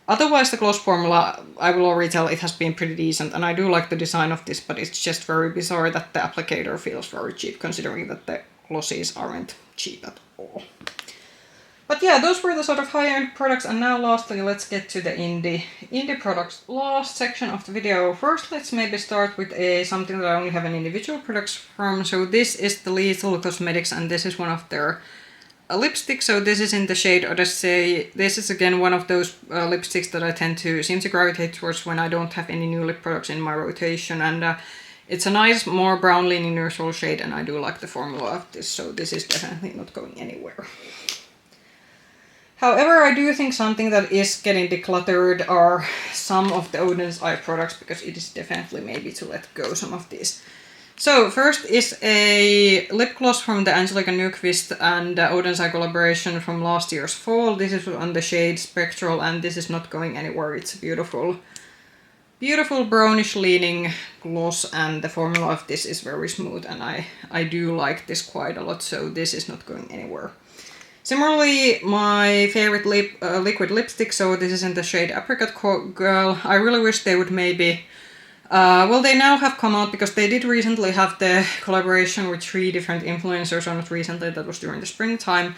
Otherwise, the gloss formula, I will already tell it has been pretty decent, and I do like the design of this, but it's just very bizarre that the applicator feels very cheap, considering that the glosses aren't cheap at all. But yeah, those were the sort of high-end products, and now lastly, let's get to the indie products last section of the video. First, let's maybe start with something that I only have an individual products from. So this is the Louise Cosmetics, and this is one of their lipsticks. So this is in the shade Odyssey. This is again one of those lipsticks that I seem to gravitate towards when I don't have any new lip products in my rotation, and it's a nice, more brown-leaning neutral shade, and I do like the formula of this, so this is definitely not going anywhere. However, I do think something that is getting decluttered are some of the Oden's eye products, because it is definitely maybe to let go some of these. So first is a lip gloss from the Angelica Nyqvist and Oden's eye collaboration from last year's fall. This is on the shade Spectral, and this is not going anywhere. It's a beautiful brownish leaning gloss, and the formula of this is very smooth, and I do like this quite a lot, so this is not going anywhere. Similarly, my favorite liquid lipstick, so this is in the shade Apricot Girl. I really wish they would maybe... well, they now have come out because they did recently have the collaboration with 3 different influencers, or not recently, that was during the springtime.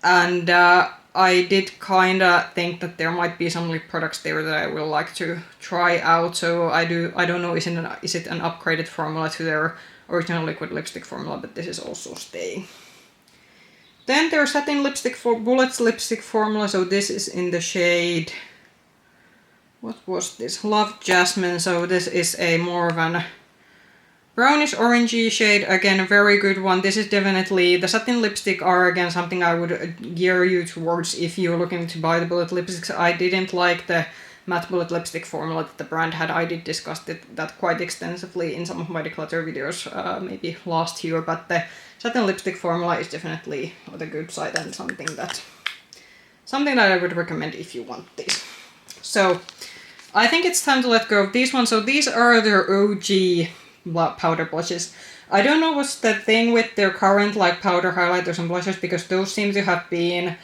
And I did kinda think that there might be some lip products there that I will like to try out. So I don't know, is it an upgraded formula to their original liquid lipstick formula, but this is also staying. Then their satin lipstick for Bullets lipstick formula, so this is in the shade, what was this? Love Jasmine, so this is a more of an brownish orangey shade, again a very good one. This is definitely, the satin lipstick are again something I would gear you towards if you're looking to buy the Bullet lipsticks. I didn't like the matte Bullet lipstick formula that the brand had. I did discuss that quite extensively in some of my declutter videos, maybe last year, but the satin lipstick formula is definitely on the good side and something that I would recommend if you want this. So I think it's time to let go of these ones. So these are their OG powder blushes. I don't know what's the thing with their current like powder highlighters and blushes, because those seem to have been,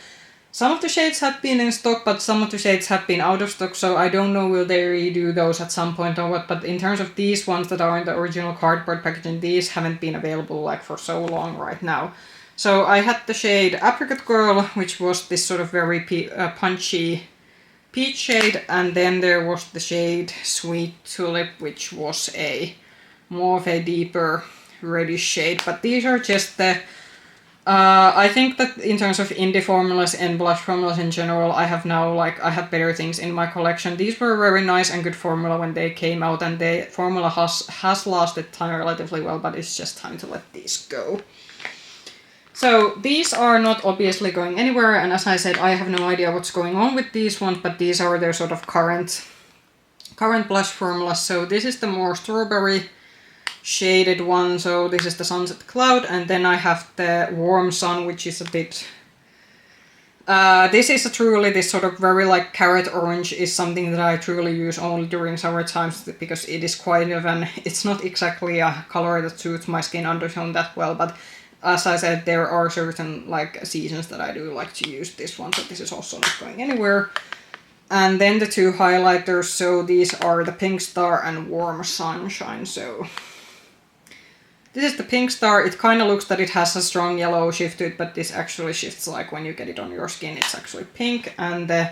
some of the shades have been in stock, but some of the shades have been out of stock, so I don't know will they redo those at some point or what, but in terms of these ones that are in the original cardboard packaging, these haven't been available like for so long right now. So I had the shade Apricot Girl, which was this sort of very punchy peach shade, and then there was the shade Sweet Tulip, which was a more of a deeper reddish shade, but these are just the I think that in terms of indie formulas and blush formulas in general, I have better things in my collection. These were very nice and good formula when they came out, and the formula has lasted time relatively well, but it's just time to let these go. So these are not obviously going anywhere, and as I said, I have no idea what's going on with these ones, but these are their sort of current blush formulas. So this is the more strawberry shaded one, so this is the Sunset Cloud, and then I have the Warm Sun, which is a bit this is truly this sort of very like carrot orange is something that I truly use only during summer times, because it is quite of an, it's not exactly a color that suits my skin undertone that well, but as I said, there are certain like seasons that I do like to use this one, so this is also not going anywhere. And then the 2 highlighters, so these are the Pink Star and Warm Sunshine. So This is the Pink Star. It kind of looks that it has a strong yellow shift to it, but this actually shifts like when you get it on your skin. It's actually pink. And the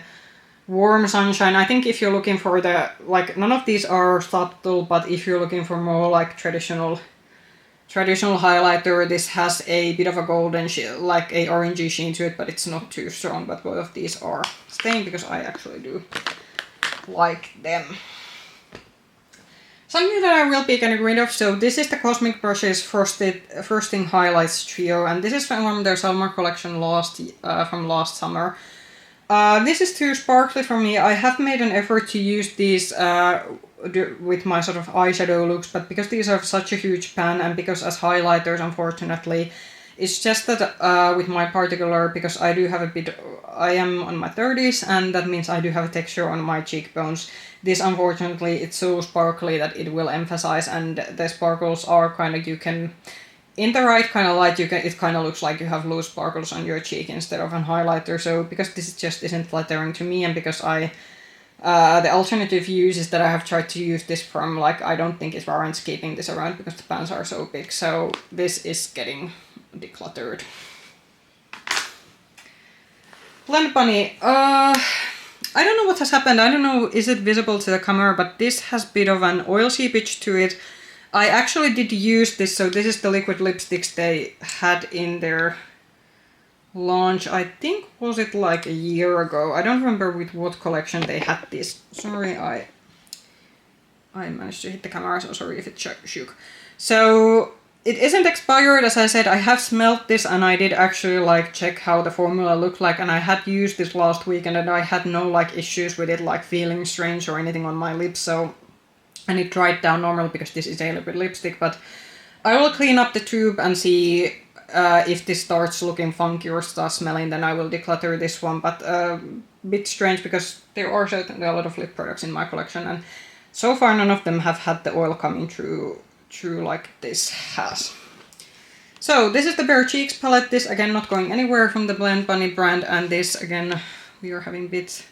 Warm Sunshine. I think if you're looking for the, like, none of these are subtle, but if you're looking for more like traditional highlighter, this has a bit of a golden, like a orangey sheen to it, but it's not too strong. But both of these are staying because I actually do like them. Something that I will be getting rid of, so this is the Cosmic Brushes Frosting Highlights Trio, and this is from their summer collection from last summer. This is too sparkly for me. I have made an effort to use these with my sort of eyeshadow looks, but because these are such a huge pan and because as highlighters, unfortunately, it's just that with my particular, because I do have I am on my 30s, and that means I do have a texture on my cheekbones. This, unfortunately, it's so sparkly that it will emphasize, and the sparkles are kind of, you can, in the right kind of light, it kind of looks like you have loose sparkles on your cheek instead of a highlighter. So because this just isn't flattering to me, and because the alternative use is that I have tried to use this from, like, I don't think it warrants keeping this around because the pans are so big. So this is getting decluttered. Blend Bunny. I don't know what has happened. I don't know, is it visible to the camera, but this has a bit of an oil seepage to it. I actually did use this, so this is the liquid lipsticks they had in their launch. I think, was it like a year ago? I don't remember with what collection they had this. Sorry, I managed to hit the camera, so sorry if it shook. So it isn't expired, as I said. I have smelled this and I did actually like check how the formula looked like, and I had used this last weekend and I had no like issues with it like feeling strange or anything on my lips. So, and it dried down normally because this is a liquid lipstick, but I will clean up the tube and see if this starts looking funky or starts smelling, then I will declutter this one. But a bit strange because there are certainly a lot of lip products in my collection, and so far none of them have had the oil coming through like this has. So this is the Bare Cheeks palette. This again not going anywhere from the Blend Bunny brand, and this again we're having a bit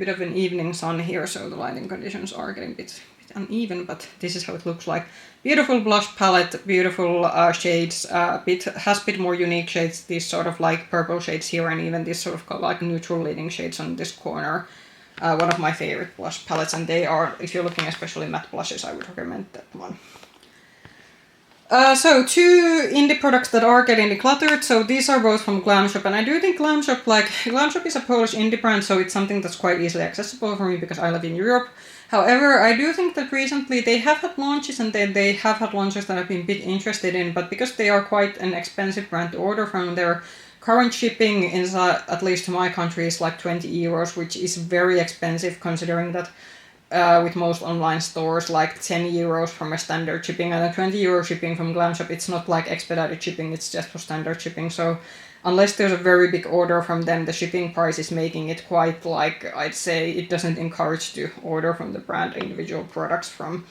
of an evening sun here, so the lighting conditions are getting a bit uneven, but this is how it looks like. Beautiful blush palette, beautiful shades, has a bit more unique shades, these sort of like purple shades here, and even this sort of like neutral leading shades on this corner. One of my favorite blush palettes, and they are, if you're looking especially matte blushes, I would recommend that one. So two indie products that are getting decluttered. So these are both from GlamShop, and I do think GlamShop is a Polish indie brand, so it's something that's quite easily accessible for me because I live in Europe. However, I do think that recently they have had launches, and they have had launches that I've been a bit interested in, but because they are quite an expensive brand to order from, their current shipping inside, at least to my country, is like 20 euros, which is very expensive considering that with most online stores, like 10 euros from a standard shipping and a 20 euro shipping from GlamShop, it's not like expedited shipping, it's just for standard shipping. So unless there's a very big order from them, the shipping price is making it quite like, I'd say it doesn't encourage to order from the brand individual products from.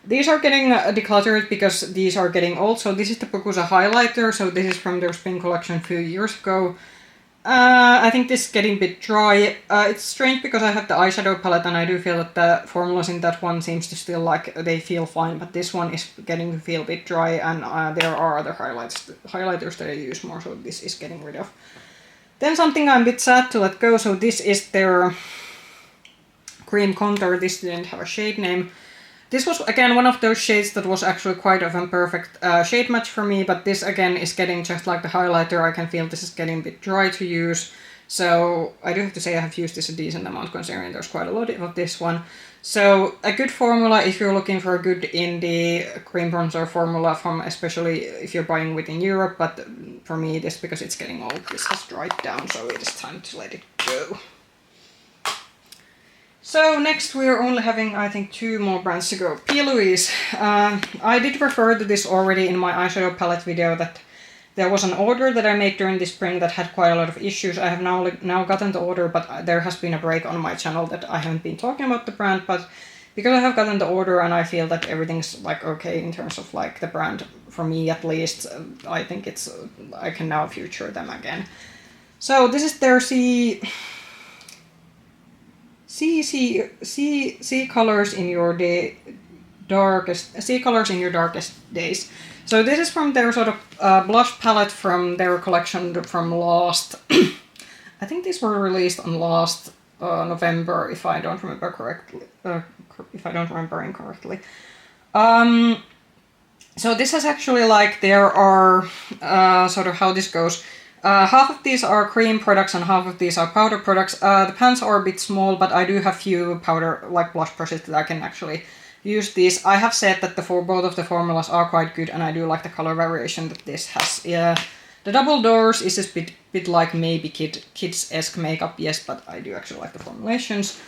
These are getting decluttered because these are getting old. So this is the Pukusa highlighter. So this is from their spring collection a few years ago. I think this is getting a bit dry. It's strange because I have the eyeshadow palette and I do feel that the formulas in that one seems to still like, they feel fine, but this one is getting to feel a bit dry, and there are other highlighters that I use more, so this is getting rid of. Then something I'm a bit sad to let go, so this is their cream contour. This didn't have a shade name. This was again one of those shades that was actually quite of a perfect shade match for me, but this again is getting just like the highlighter. I can feel this is getting a bit dry to use. So I do have to say I have used this a decent amount considering there's quite a lot of this one. So a good formula if you're looking for a good indie cream bronzer formula from, especially if you're buying within Europe, but for me this, because it's getting old, this has dried down, so it is time to let it go. So next we're only having, I think, two more brands to go. P. Louise. I did refer to this already in my eyeshadow palette video, that there was an order that I made during the spring that had quite a lot of issues. I have now gotten the order, but there has been a break on my channel that I haven't been talking about the brand, but because I have gotten the order and I feel that everything's like okay in terms of like the brand, for me at least, I think it's, I can now feature them again. So this is their C colors in your darkest, see colors in your darkest days. So this is from their sort of blush palette from their collection from last, I think these were released on last November, if I don't remember correctly, if I don't remember incorrectly. So this is actually like, there are, sort of how this goes. Half of these are cream products and half of these are powder products. The pans are a bit small, but I do have few powder, like blush brushes that I can actually use these. I have said that both of the formulas are quite good, and I do like the color variation that this has. Yeah, the double doors is a bit like maybe kids-esque makeup, yes, but I do actually like the formulations.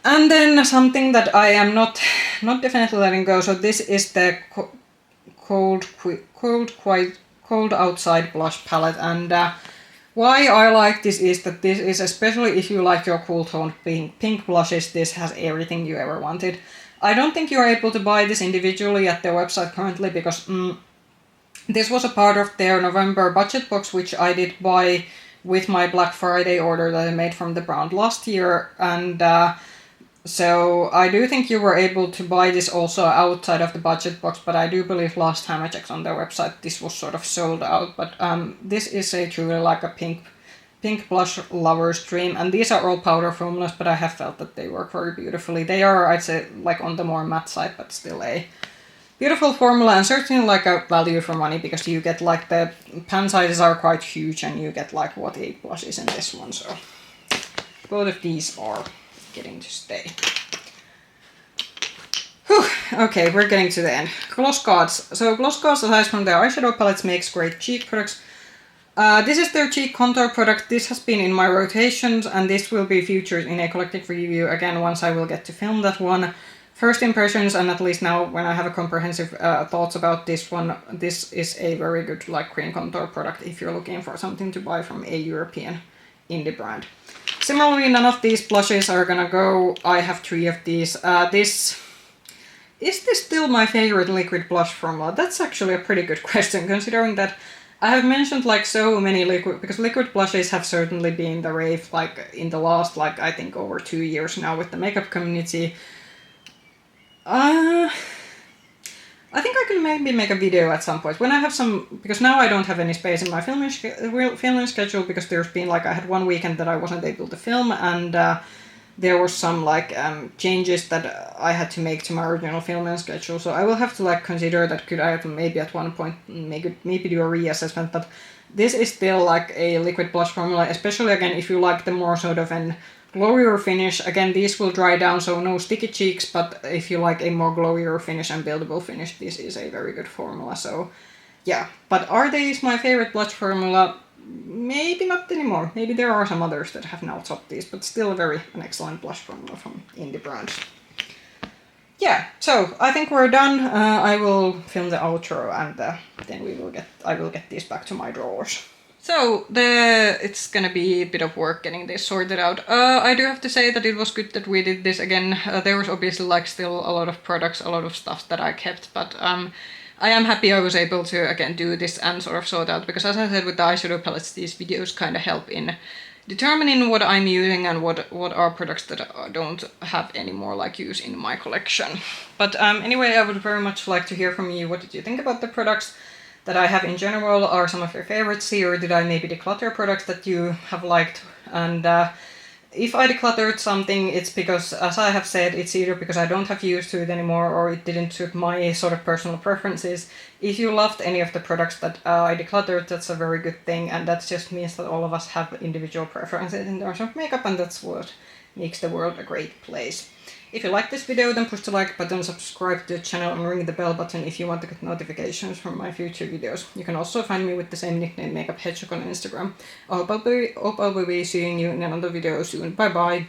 And then something that I am not definitely letting go. So this is the cold outside blush palette, and why I like this is that this is, especially if you like your cool toned pink blushes, this has everything you ever wanted. I don't think you're able to buy this individually at their website currently, because this was a part of their November budget box, which I did buy with my Black Friday order that I made from the brand last year, and so I do think you were able to buy this also outside of the budget box, but I do believe last time I checked on their website this was sort of sold out. But this is a truly like a pink blush lover's dream, and these are all powder formulas, but I have felt that they work very beautifully. They are, I'd say, like on the more matte side, but still a beautiful formula, and certainly like a value for money, because you get like the pan sizes are quite huge, and you get like what 8 blushes in this one, so both of these are getting to stay. Whew. Okay, we're getting to the end. GlossGods. So GlossGods, aside from their eyeshadow palettes, makes great cheek products. This is their cheek contour product. This has been in my rotations, and this will be featured in a collective review again once I will get to film that one. First impressions, and at least now when I have a comprehensive thoughts about this one, this is a very good like cream contour product if you're looking for something to buy from a European indie brand. Similarly, none of these blushes are gonna go. I have 3 of these. Is this still my favorite liquid blush formula? That's actually a pretty good question, considering that I have mentioned like so many because liquid blushes have certainly been the rave like in the last like I think over 2 years now with the makeup community. I think I can maybe make a video at some point when I have some, because now I don't have any space in my filming schedule, because there's been like, I had one weekend that I wasn't able to film, and there was some like changes that I had to make to my original filming schedule, so I will have to like consider that could I maybe at one point maybe do a reassessment, but this is still like a liquid blush formula, especially again if you like the more sort of an glowier finish. Again, these will dry down, so no sticky cheeks, but if you like a more glowier finish and buildable finish, this is a very good formula, so yeah. But are these my favorite blush formula? Maybe not anymore. Maybe there are some others that have now topped these, but still an excellent blush formula from indie brands. Yeah, so I think we're done. I will film the outro, and then I will get these back to my drawers. So it's gonna be a bit of work getting this sorted out. I do have to say that it was good that we did this again. There was obviously like still a lot of products, a lot of stuff that I kept, but I am happy I was able to again do this and sort of sort out, because as I said with the eyeshadow palettes, these videos kind of help in determining what I'm using and what are products that I don't have any more like use in my collection. But anyway, I would very much like to hear from you. What did you think about the products that I have in general? Are some of your favorites here, or did I maybe declutter products that you have liked? And if I decluttered something, it's because, as I have said, it's either because I don't have use to it anymore, or it didn't suit my sort of personal preferences. If you loved any of the products that I decluttered, that's a very good thing, and that just means that all of us have individual preferences in terms of makeup, and that's what makes the world a great place. If you like this video, then push the like button, subscribe to the channel, and ring the bell button if you want to get notifications from my future videos. You can also find me with the same nickname, Makeup Hedgehog, on Instagram. I hope I'll be seeing you in another video soon. Bye bye!